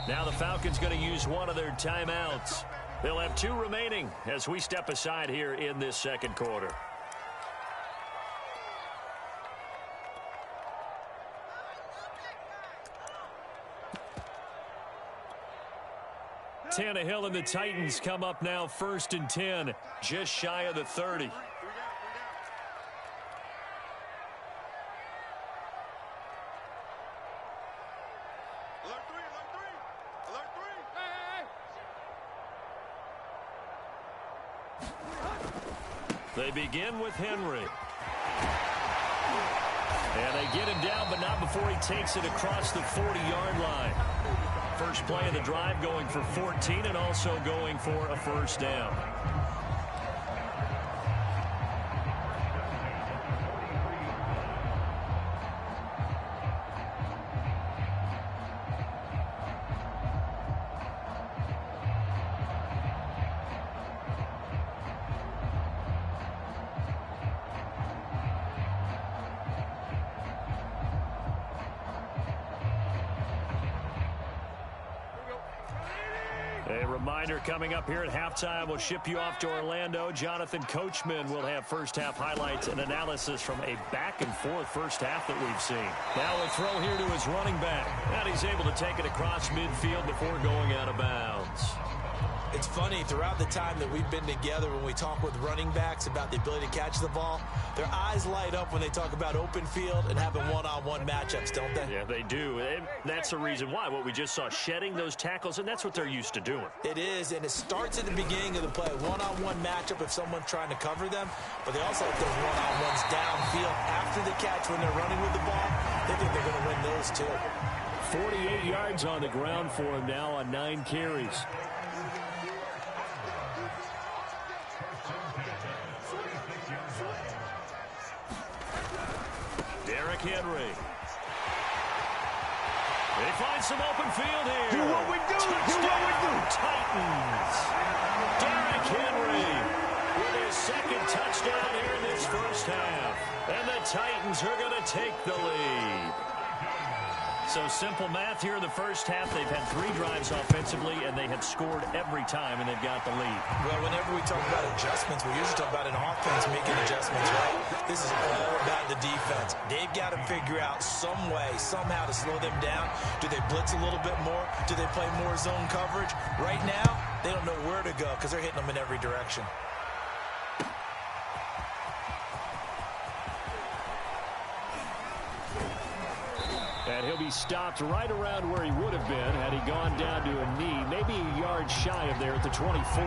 Now the Falcons going to use one of their timeouts. They'll have 2 remaining as we step aside here in this second quarter. Tannehill and the Titans come up now 1st and 10, just shy of the 30. They begin with Henry. And they get him down, but not before he takes it across the 40-yard line. First play of the drive going for 14 and also going for a first down. A reminder coming up here at halftime, we'll ship you off to Orlando. Jonathan Coachman will have first-half highlights and analysis from a back-and-forth first half that we've seen. Now a throw here to his running back. And he's able to take it across midfield before going out of bounds. It's funny, throughout the time that we've been together, when we talk with running backs about the ability to catch the ball, their eyes light up when they talk about open field and having one-on-one matchups, don't they? Yeah, they do. And that's the reason why. What we just saw, shedding those tackles, and that's what they're used to doing. It is, and it starts at the beginning of the play. One-on-one matchup if someone's trying to cover them, but they also have those one-on-ones downfield after the catch when they're running with the ball. They think they're going to win those too. 48 yards on the ground for him now on 9 carries. Henry. They find some open field here. Do what we do. Touchdown, do what we do. Titans. Derrick Henry with his second touchdown here in this first half. And the Titans are going to take the lead. So simple math here in the first half. They've had 3 drives offensively, and they have scored every time, and they've got the lead. Well, whenever we talk about adjustments, we usually talk about an offense making adjustments, right? This is all about the defense. They've got to figure out some way, somehow to slow them down. Do they blitz a little bit more? Do they play more zone coverage? Right now, they don't know where to go because they're hitting them in every direction. And he'll be stopped right around where he would have been had he gone down to a knee, maybe a yard shy of there at the 24.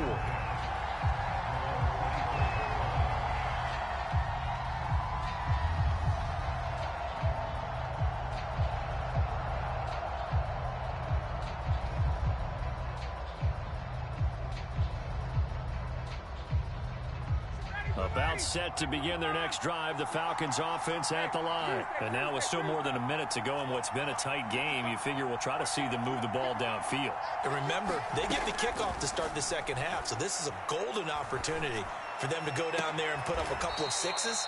About set to begin their next drive, the Falcons offense at the line. And now with still more than a minute to go in what's been a tight game, you figure we'll try to see them move the ball downfield. And remember, they get the kickoff to start the second half, so this is a golden opportunity for them to go down there and put up a couple of 6s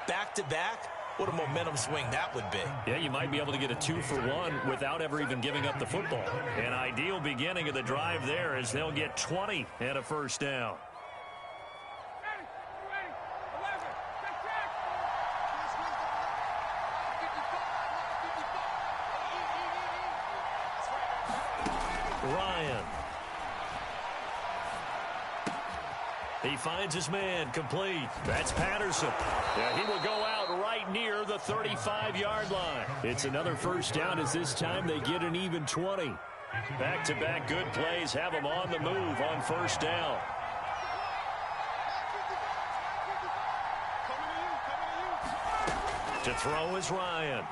back-to-back. What a momentum swing that would be. Yeah, you might be able to get a 2-for-1 without ever even giving up the football. An ideal beginning of the drive there as they'll get 20 and a first down. Ryan. He finds his man, complete. That's Patterson. Yeah, he will go out right near the 35-yard line. It's another first down as this time they get an even 20. Back-to-back good plays have them on the move on first down. To throw is Ryan.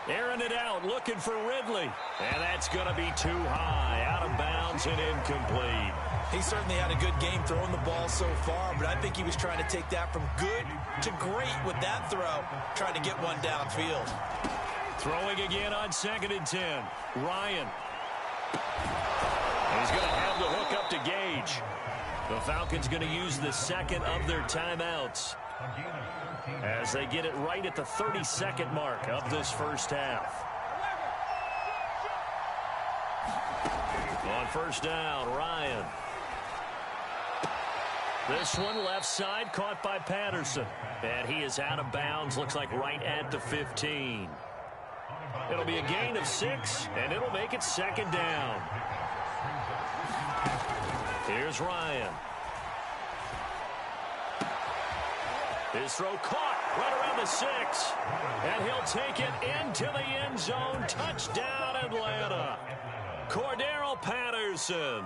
Airing it out, looking for Ridley. And that's going to be too high, out of bounds and incomplete. He certainly had a good game throwing the ball so far, but I think he was trying to take that from good to great with that throw, trying to get one downfield. Throwing again on 2nd and 10. Ryan. And he's going to have the hook up to Gage. The Falcons going to use the second of their timeouts as they get it right at the 32nd mark of this first half. On first down, Ryan. This one left side caught by Patterson. And he is out of bounds, looks like right at the 15. It'll be a gain of 6, and it'll make it 2nd down. Here's Ryan. His throw caught right around the 6. And he'll take it into the end zone. Touchdown, Atlanta. Cordero Patterson.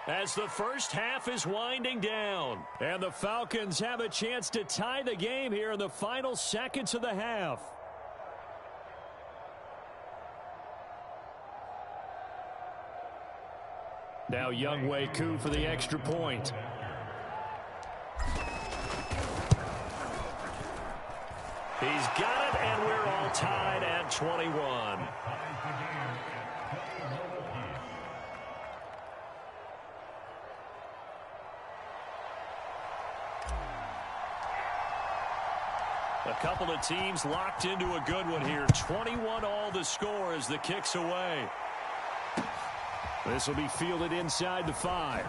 As the first half is winding down. And the Falcons have a chance to tie the game here in the final seconds of the half. Now Younghoe Koo for the extra point. He's got it, and we're all tied at 21. A couple of teams locked into a good one here. 21 all the score as the kick's away. This will be fielded inside the 5.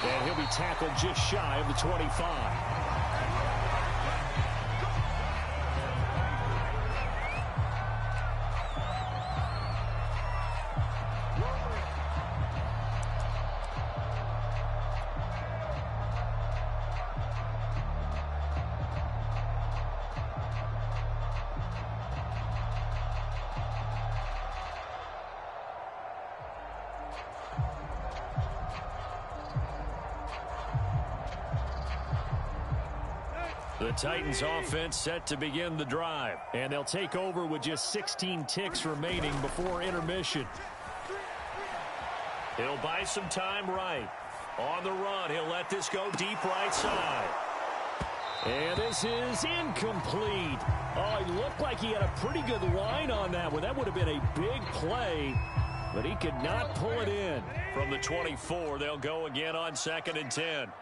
And he'll be tackled just shy of the 25. The Titans offense set to begin the drive, and they'll take over with just 16 ticks remaining before intermission. He'll buy some time right. On the run, he'll let this go deep right side. And this is incomplete. Oh, he looked like he had a pretty good line on that one. That would have been a big play, but he could not pull it in. From the 24, they'll go again on 2nd and 10.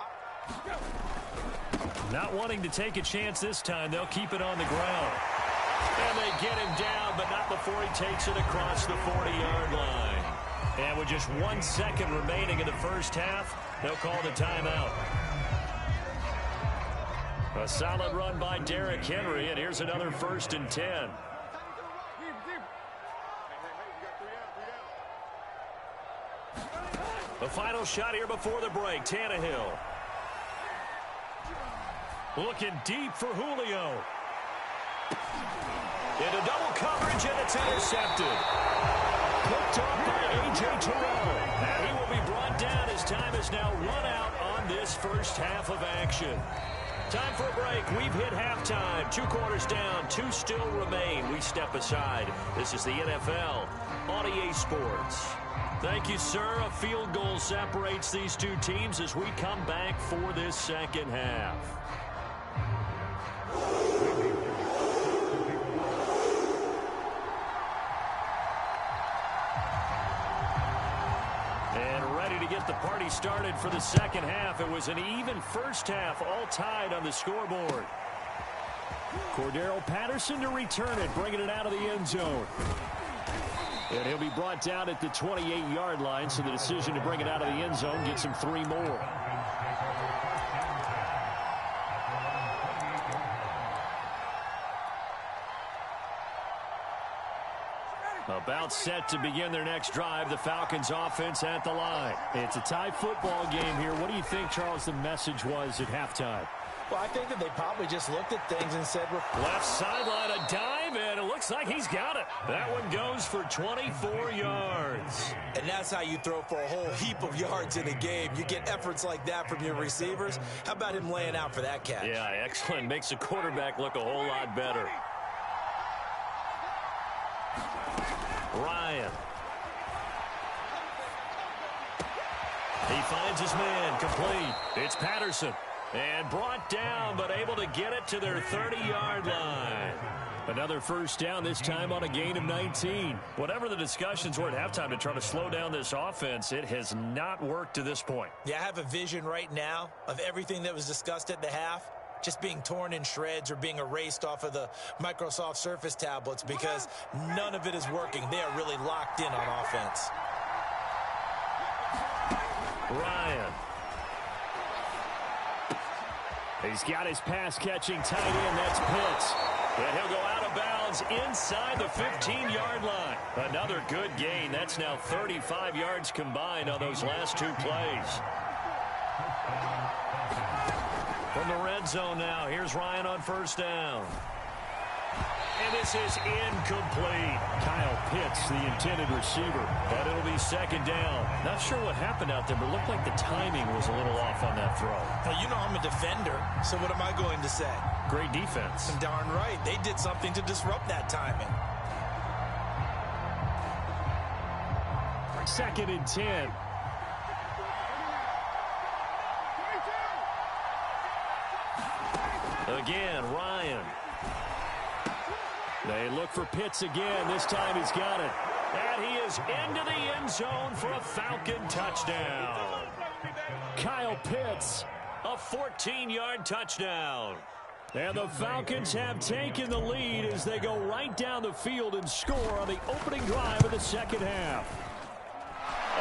Not wanting to take a chance this time, they'll keep it on the ground. And they get him down, but not before he takes it across the 40-yard line. And with just 1 second remaining in the first half, they'll call the timeout. A solid run by Derrick Henry, and here's another 1st and 10. The final shot here before the break, Tannehill. Looking deep for Julio. Into double coverage, and it's intercepted. Picked up by A.J. Terrell. And he will be brought down as time is now run out on this first half of action. Time for a break. We've hit halftime. 2 quarters down, 2 still remain. We step aside. This is the NFL on EA Sports. Thank you, sir. A field goal separates these two teams as we come back for this second half. And ready to get the party started for the second half. It was an even first half, all tied on the scoreboard. Cordero Patterson to return it, bringing it out of the end zone. And he'll be brought down at the 28-yard line, so the decision to bring it out of the end zone gets him 3 more. About set to begin their next drive. The Falcons offense at the line. It's a tie football game here. What do you think, Charles, the message was at halftime? Well, I think that they probably just looked at things and said, left sideline, a dive, and it looks like he's got it. That one goes for 24 yards. And that's how you throw for a whole heap of yards in a game. You get efforts like that from your receivers. How about him laying out for that catch? Yeah, excellent. Makes the quarterback look a whole lot better. Ryan. He finds his man, complete. It's Patterson. And brought down, but able to get it to their 30-yard line. Another first down, this time on a gain of 19. Whatever the discussions were at halftime to try to slow down this offense, it has not worked to this point. Yeah, I have a vision right now of everything that was discussed at the half just being torn in shreds or being erased off of the Microsoft Surface tablets because none of it is working. They are really locked in on offense. Ryan. He's got his pass-catching tight end. That's Pitts. And he'll go out of bounds inside the 15-yard line. Another good gain. That's now 35 yards combined on those last two plays. From the red zone now, here's Ryan on first down. And this is incomplete. Kyle Pitts, the intended receiver, but it'll be second down. Not sure what happened out there, but it looked like the timing was a little off on that throw. Well, you know I'm a defender, so what am I going to say? Great defense. Darn right. They did something to disrupt that timing. Second and 10. Again, Ryan. They look for Pitts again. This time he's got it. And he is into the end zone for a Falcon touchdown. Kyle Pitts, a 14-yard touchdown. And the Falcons have taken the lead as they go right down the field and score on the opening drive of the second half.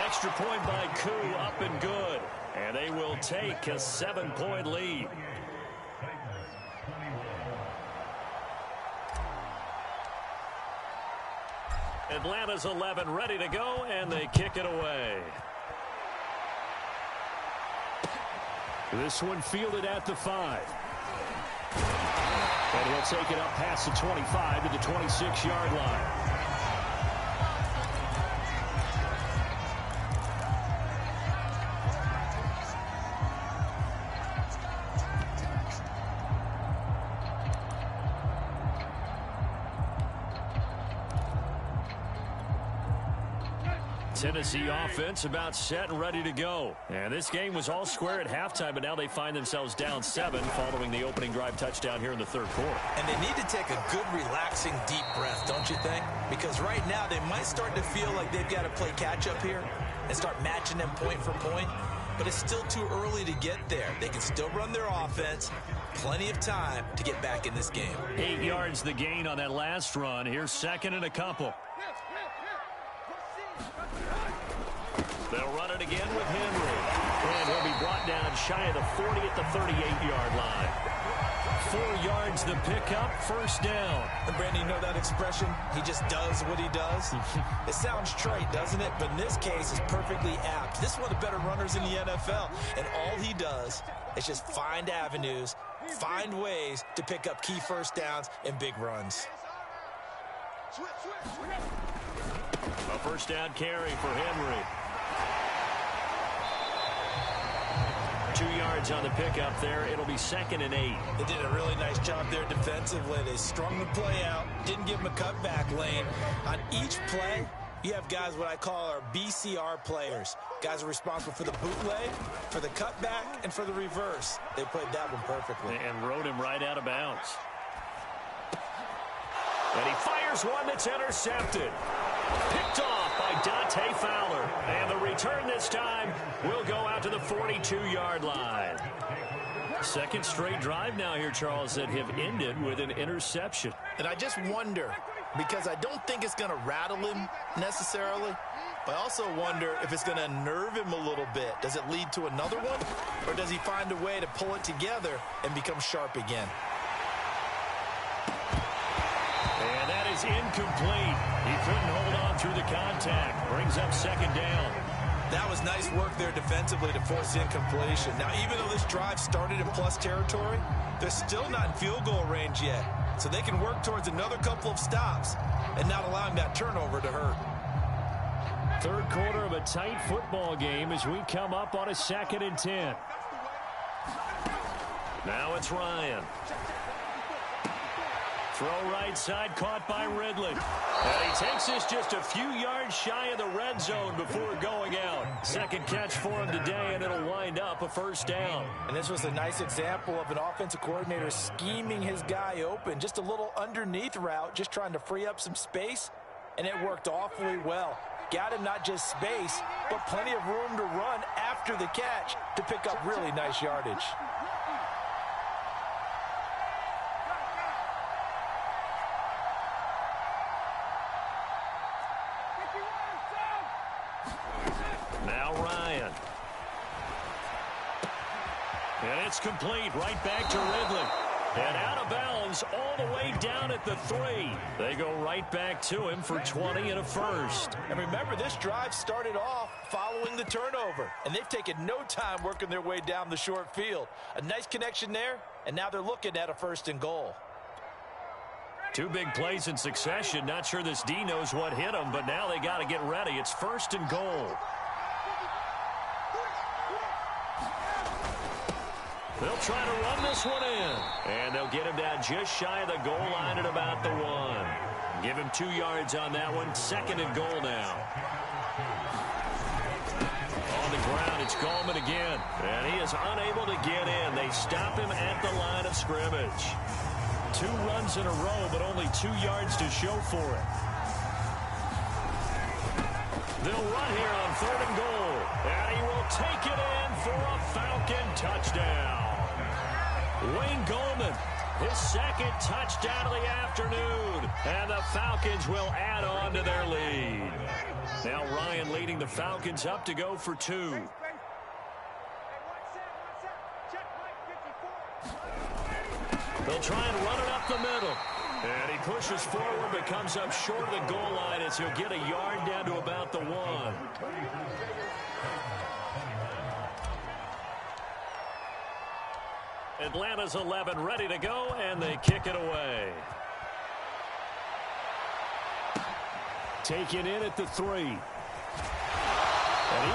Extra point by Koo, up and good. And they will take a 7-point lead. Atlanta's 11 ready to go, and they kick it away. This one fielded at the 5. And he'll take it up past the 25 to the 26-yard line. Tennessee offense about set and ready to go. And this game was all square at halftime, but now they find themselves down 7 following the opening drive touchdown here in the third quarter. And they need to take a good, relaxing, deep breath, don't you think? Because right now they might start to feel like they've got to play catch-up here and start matching them point for point. But it's still too early to get there. They can still run their offense. Plenty of time to get back in this game. 8 yards the gain on that last run. Here's second and a couple. They'll run it again with Henry. And he'll be brought down shy of the 40 at the 38-yard line. 4 yards the pickup, first down. And Brandon, you know that expression? He just does what he does? It sounds trite, doesn't it? But in this case, it's perfectly apt. This is one of the better runners in the NFL. And all he does is just find avenues, find ways to pick up key first downs and big runs. A first down carry for Henry. 2 yards on the pickup there. It'll be second and 8. They did a really nice job there defensively. They strung the play out, didn't give him a cutback lane. On each play, you have guys what I call our BCR players. Guys are responsible for the bootleg, for the cutback, and for the reverse. They played that one perfectly. And rode him right out of bounds. And he fires one that's intercepted. Picked off by Dante Fowler. And the return this time will go out to the 42-yard line. Second straight drive now here, Charles, that have ended with an interception. And I just wonder, because I don't think it's going to rattle him necessarily, but I also wonder if it's going to nerve him a little bit. Does it lead to another one, or does he find a way to pull it together and become sharp again? And that is is incomplete. He couldn't hold on through the contact. Brings up second down. That was nice work there defensively to force the incompletion. Now, even though this drive started in plus territory, they're still not in field goal range yet. So they can work towards another couple of stops and not allowing that turnover to hurt. Third quarter of a tight football game as we come up on a 2nd and 10. Now it's Ryan. Throw right side, caught by Ridley. And he takes this just a few yards shy of the red zone before going out. Second catch for him today, and it'll wind up a first down. And this was a nice example of an offensive coordinator scheming his guy open. Just a little underneath route, just trying to free up some space, and it worked awfully well. Got him not just space, but plenty of room to run after the catch to pick up really nice yardage. Now Ryan. And it's complete right back to Ridley. And out of bounds all the way down at the 3. They go right back to him for 20 and a first. And remember, this drive started off following the turnover. And they've taken no time working their way down the short field. A nice connection there, and now they're looking at a 1st and goal. 2 big plays in succession. Not sure this D knows what hit him, but now they got to get ready. It's 1st and goal. They'll try to run this one in. And they'll get him down just shy of the goal line at about the 1. Give him 2 yards on that one. 2nd and goal now. On the ground, it's Gallman again. And he is unable to get in. They stop him at the line of scrimmage. 2 runs in a row, but only 2 yards to show for it. They'll run here on 3rd and goal. And he will take it in for a Falcon touchdown. Wayne Gallman, his 2nd touchdown of the afternoon. And the Falcons will add on to their lead. Now Ryan leading the Falcons up to go for 2. They'll try and run it up the middle. And he pushes forward, but comes up short of the goal line as he'll get a yard down to about the 1. Atlanta's 11 ready to go, and they kick it away. Taken in at the 3. And he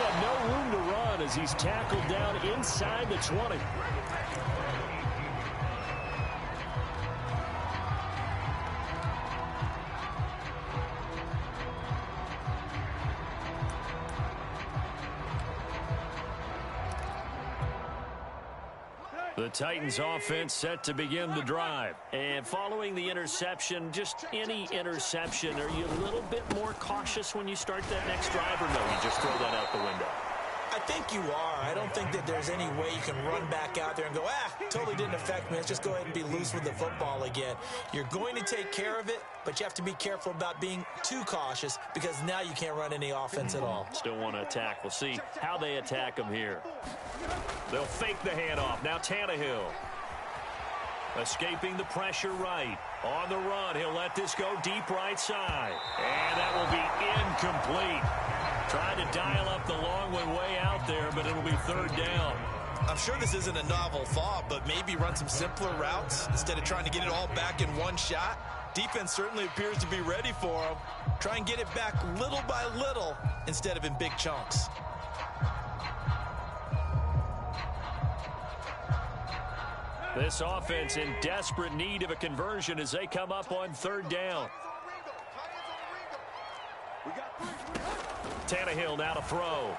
had no room to run as he's tackled down inside the 20. The Titans offense set to begin the drive. And following the interception, just any interception, are you a little bit more cautious when you start that next drive, or no, you just throw that out the window? I think you are. I don't think that there's any way you can run back out there and go, totally didn't affect me. Let's just go ahead and be loose with the football again. You're going to take care of it, but you have to be careful about being too cautious because now you can't run any offense at all. Still want to attack. We'll see how they attack them here. They'll fake the handoff. Now Tannehill. Escaping the pressure right. On the run, he'll let this go deep right side. And that will be incomplete. Trying to dial up the long way out there, but it'll be 3rd down. I'm sure this isn't a novel thought, but maybe run some simpler routes instead of trying to get it all back in one shot. Defense certainly appears to be ready for him. Try and get it back little by little instead of in big chunks. This offense in desperate need of a conversion as they come up on 3rd down. Tannehill now to throw.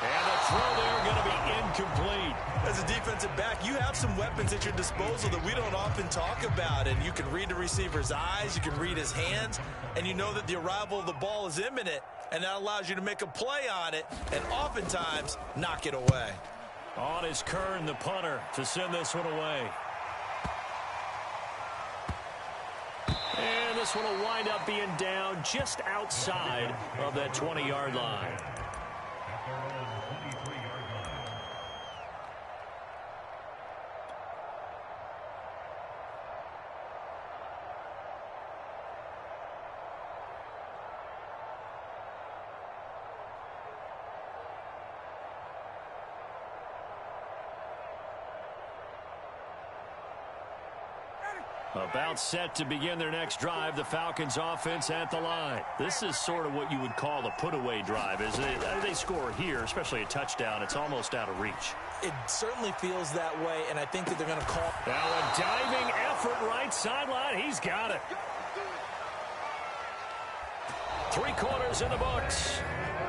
And the throw there going to be incomplete. As a defensive back, you have some weapons at your disposal that we don't often talk about. And you can read the receiver's eyes, you can read his hands, and you know that the arrival of the ball is imminent. And that allows you to make a play on it and oftentimes knock it away. On is Kern, the punter, to send this one away. And this one will wind up being down just outside of that 20-yard line. About set to begin their next drive, the Falcons offense at the line. This is sort of what you would call a put-away drive, isn't it? They score here, especially a touchdown. It's almost out of reach. It certainly feels that way, and I think that they're going to call. Now a diving effort right sideline. He's got it. 3 quarters in the books.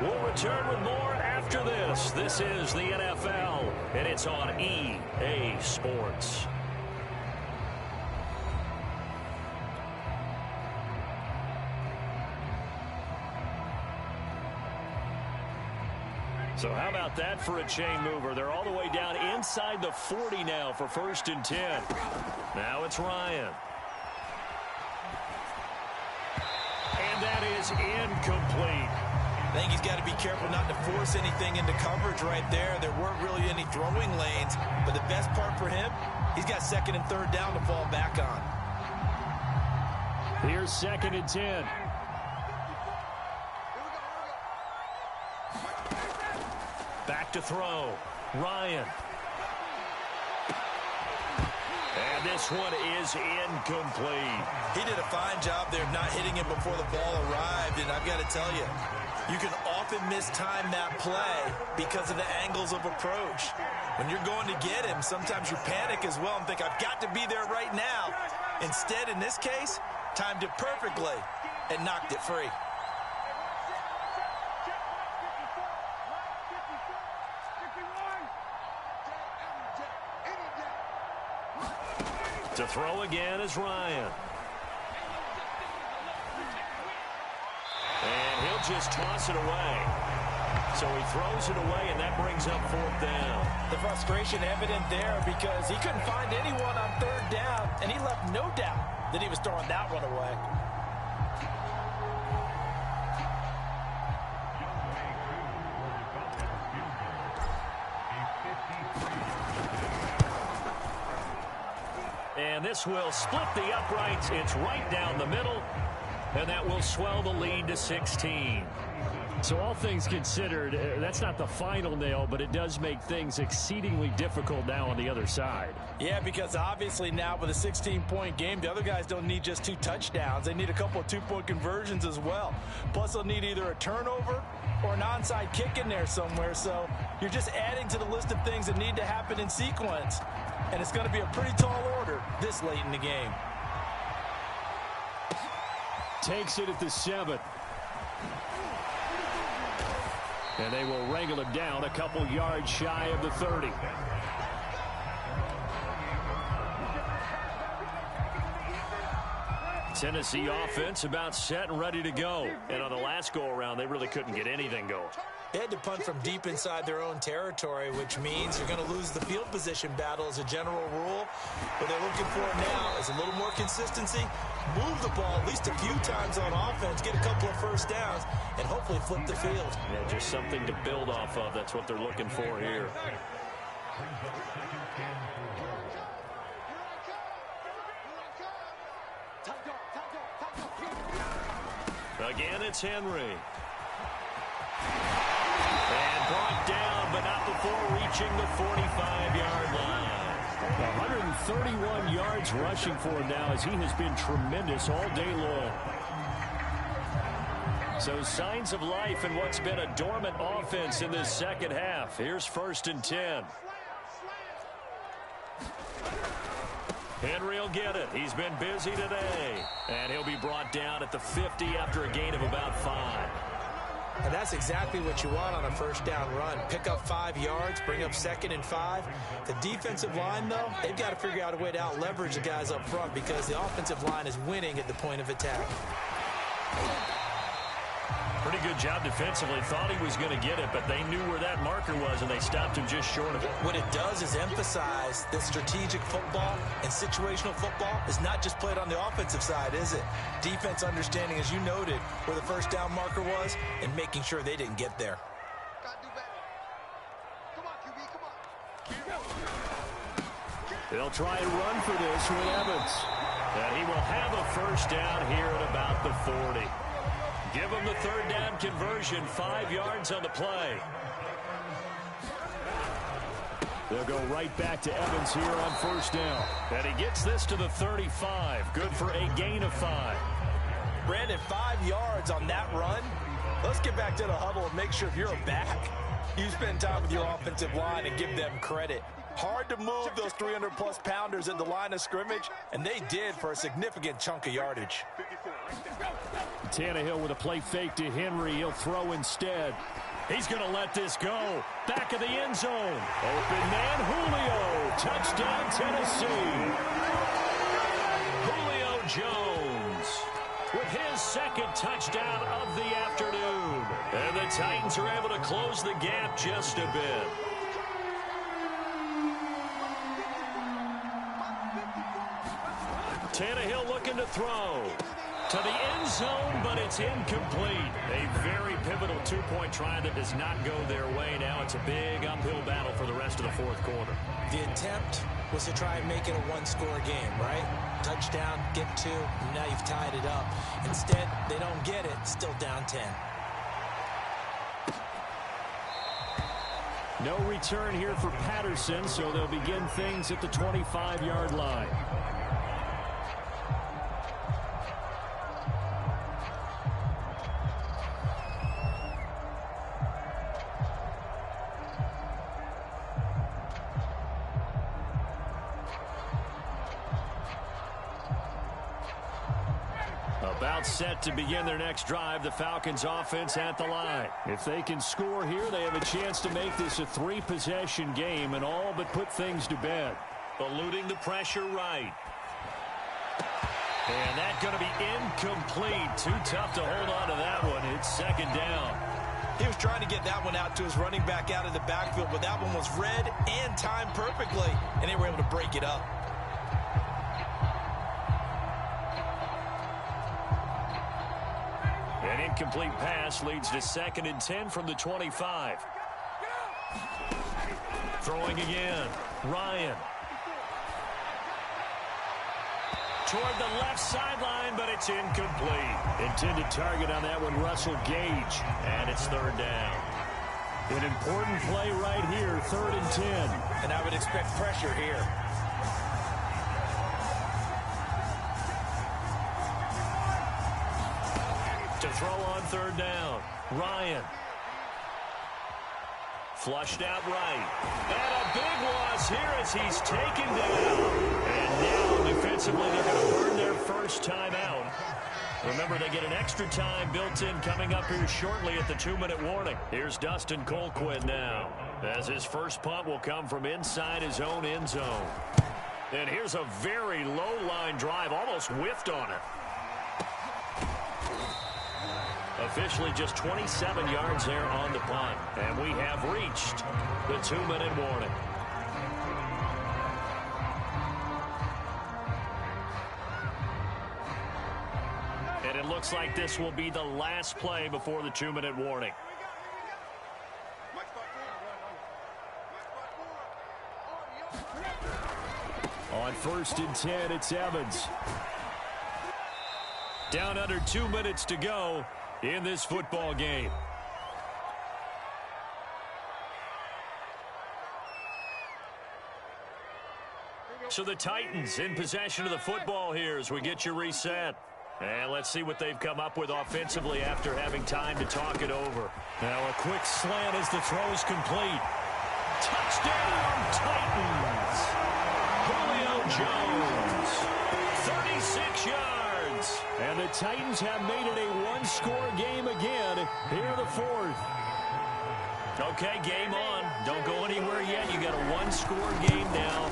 We'll return with more after this. This is the NFL, and it's on EA Sports. So how about that for a chain mover? They're all the way down inside the 40 now for 1st and 10. Now it's Ryan. And that is incomplete. I think he's got to be careful not to force anything into coverage right there. There weren't really any throwing lanes, but the best part for him, he's got 2nd and 3rd down to fall back on. Here's 2nd and 10. Back to throw. Ryan. And this one is incomplete. He did a fine job there of not hitting it before the ball arrived, and I've got to tell you, you can often mistime that play because of the angles of approach. When you're going to get him, sometimes you panic as well and think, I've got to be there right now. Instead, in this case, timed it perfectly and knocked it free. To throw again is Ryan. And he'll just toss it away. So he throws it away, and that brings up 4th down. The frustration evident there because he couldn't find anyone on 3rd down, and he left no doubt that he was throwing that one away. And this will split the uprights. It's right down the middle, and that will swell the lead to 16. So all things considered, that's not the final nail, but it does make things exceedingly difficult now on the other side. Yeah, because obviously now with a 16-point game, the other guys don't need just 2 touchdowns. They need a couple of 2-point conversions as well. Plus, they'll need either a turnover or an onside kick in there somewhere. So you're just adding to the list of things that need to happen in sequence. And it's going to be a pretty tall order this late in the game. Takes it at the 7. And they will wrangle him down a couple yards shy of the 30. Tennessee offense about set and ready to go. And on the last go-around, they really couldn't get anything going. They had to punt from deep inside their own territory, which means you're going to lose the field position battle as a general rule. What they're looking for now is a little more consistency, move the ball at least a few times on offense, get a couple of 1st downs, and hopefully flip the field. Yeah, just something to build off of. That's what they're looking for here. Again, it's Henry. And brought down, but not before reaching the 45-yard line. 131 yards rushing for him now as he has been tremendous all day long. So signs of life in what's been a dormant offense in this 2nd half. Here's 1st and 10. Henry will get it. He's been busy today. And he'll be brought down at the 50 after a gain of about 5. And that's exactly what you want on a 1st down run. Pick up 5 yards, bring up 2nd and 5. The defensive line, though, they've got to figure out a way to out-leverage the guys up front because the offensive line is winning at the point of attack. Pretty good job defensively. Thought he was going to get it, but they knew where that marker was, and they stopped him just short of it. What it does is emphasize that strategic football and situational football is not just played on the offensive side, is it? Defense understanding, as you noted, where the 1st down marker was and making sure they didn't get there. They'll try and run for this with Evans. And he will have a 1st down here at about the 40. Give him the 3rd down conversion, 5 yards on the play. They'll go right back to Evans here on first down. And he gets this to the 35. Good for a gain of 5. Brandon, 5 yards on that run. Let's get back to the huddle and make sure if you're a back, you spend time with your offensive line and give them credit. Hard to move those 300-plus pounders at the line of scrimmage, and they did for a significant chunk of yardage. Tannehill with a play fake to Henry. He'll throw instead. He's going to let this go. Back of the end zone. Open man, Julio. Touchdown, Tennessee. Julio Jones with his second touchdown of the afternoon. And the Titans are able to close the gap just a bit. Tannehill looking to throw to the end zone, but it's incomplete. A very pivotal two-point try that does not go their way. Now it's a big uphill battle for the rest of the fourth quarter. The attempt was to try and make it a one-score game, right? Touchdown, get 2, and now you've tied it up. Instead, they don't get it, still down 10. No return here for Patterson, so they'll begin things at the 25-yard line. About set to begin their next drive, the Falcons offense at the line. If they can score here, they have a chance to make this a 3-possession game and all but put things to bed. Eluding the pressure right. And that's going to be incomplete. Too tough to hold on to that one. It's second down. He was trying to get that one out to his running back out of the backfield, but that one was read and timed perfectly, and they were able to break it up. An incomplete pass leads to 2nd and 10 from the 25. Throwing again. Ryan. Toward the left sideline, but it's incomplete. Intended target on that one, Russell Gage. And it's 3rd down. An important play right here, 3rd and 10. And I would expect pressure here. To throw on 3rd down. Ryan. Flushed out right. And a big loss here as he's taken down. And now defensively they're going to burn their first time out. Remember, they get an extra time built in coming up here shortly at the 2-minute warning. Here's Dustin Colquitt now, as his first punt will come from inside his own end zone. And here's a very low-line drive, almost whiffed on it. Officially just 27 yards there on the punt. And we have reached the 2-minute warning. And it looks like this will be the last play before the 2-minute warning. On 1st and 10, it's Evans. Down under 2 minutes to go in this football game. So the Titans in possession of the football here as we get you reset. And let's see what they've come up with offensively after having time to talk it over. Now a quick slant as the throw's complete. Touchdown, Titans! Julio Jones, 36 yards. And the Titans have made it a one-score game again here in the 4th. Okay, game on. Don't go anywhere yet. You got a one-score game now.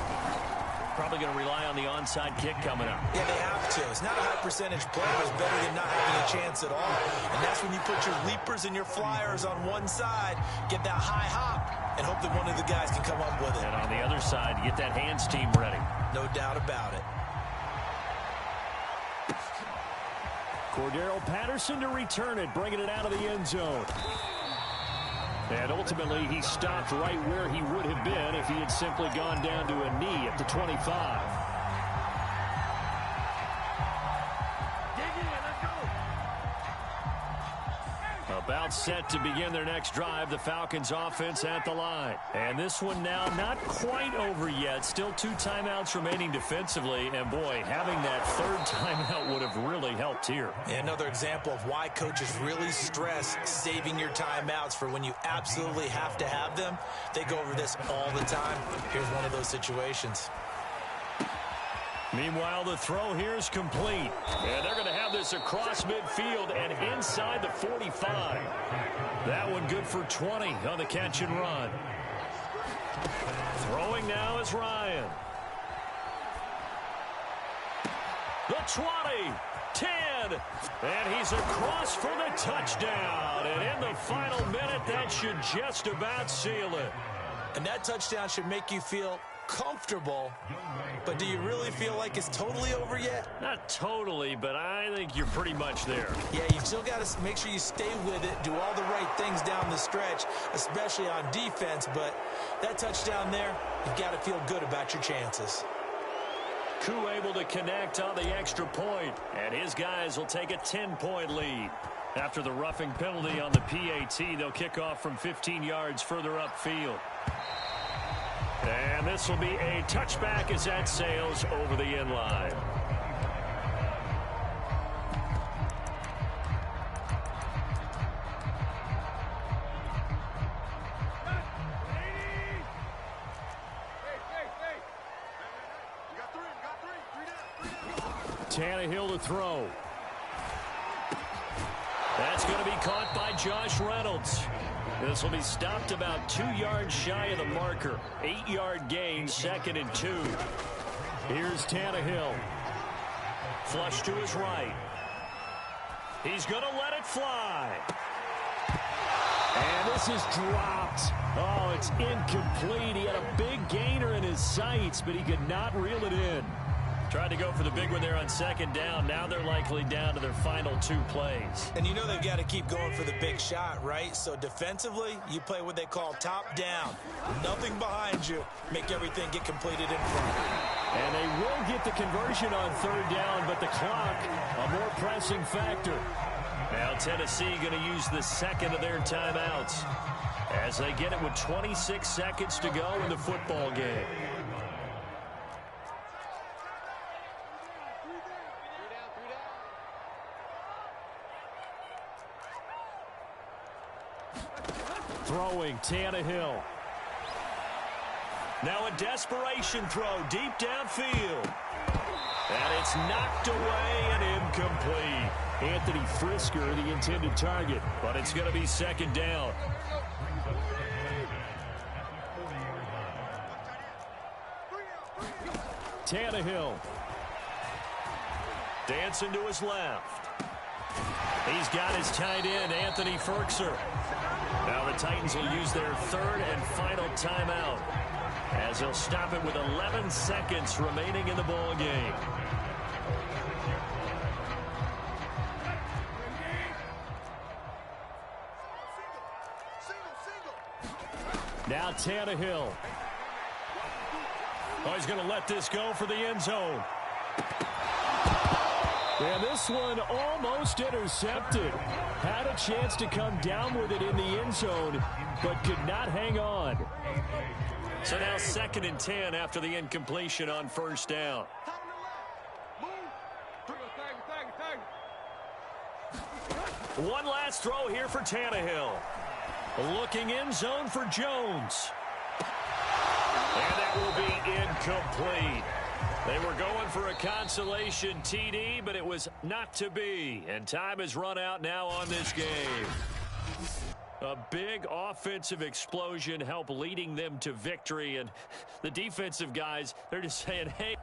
Probably going to rely on the onside kick coming up. Yeah, they have to. It's not a high-percentage play, but it's better than not having a chance at all. And that's when you put your leapers and your flyers on one side, get that high hop, and hope that one of the guys can come up with it. And on the other side, get that hands team ready. No doubt about it. Cordero Patterson to return it, bringing it out of the end zone. And ultimately, he stopped right where he would have been if he had simply gone down to a knee at the 25. A About set to begin their next drive, the Falcons offense at the line. And this one now not quite over yet. Still 2 timeouts remaining defensively. And boy, having that third timeout would have really helped here. And another example of why coaches really stress saving your timeouts for when you absolutely have to have them. They go over this all the time. Here's one of those situations. Meanwhile, the throw here is complete. And they're going to have this across midfield and inside the 45. That one good for 20 on the catch and run. Throwing now is Ryan. The 20, 10, and he's across for the touchdown. And in the final minute, that should just about seal it. And that touchdown should make you feel comfortable, but do you really feel like it's totally over yet? Not totally, but I think you're pretty much there. Yeah, you've still got to make sure you stay with it, do all the right things down the stretch, especially on defense, but that touchdown there, you've got to feel good about your chances. Koo able to connect on the extra point, and his guys will take a 10-point lead. After the roughing penalty on the PAT, they'll kick off from 15 yards further upfield. And this will be a touchback as that sails over the end line. Tannehill to throw. That's going to be caught by Josh Reynolds. This will be stopped about 2 yards shy of the marker. 8-yard gain, 2nd and 2. Here's Tannehill. Flush to his right. He's going to let it fly. And this is dropped. Oh, it's incomplete. He had a big gainer in his sights, but he could not reel it in. Tried to go for the big one there on 2nd down. Now they're likely down to their final 2 plays. And you know they've got to keep going for the big shot, right? So defensively, you play what they call top down. Nothing behind you. Make everything get completed in front. And they will get the conversion on 3rd down, but the clock, a more pressing factor. Now Tennessee going to use the 2nd of their timeouts as they get it with 26 seconds to go in the football game. Throwing, Tannehill. Now a desperation throw deep downfield. And it's knocked away and incomplete. Anthony Frisker, the intended target, but it's going to be 2nd down. Tannehill. Dancing to his left. He's got his tight end, Anthony Frisker. Now the Titans will use their 3rd and final timeout as they'll stop it with 11 seconds remaining in the ball game. Now Tannehill. Oh, he's going to let this go for the end zone. And this one almost intercepted. Had a chance to come down with it in the end zone, but could not hang on. So now 2nd and 10 after the incompletion on 1st down. One last throw here for Tannehill. Looking end zone for Jones. And that will be incomplete. They were going for a consolation TD, but it was not to be. And time has run out now on this game. A big offensive explosion helped leading them to victory. And the defensive guys, they're just saying, hey.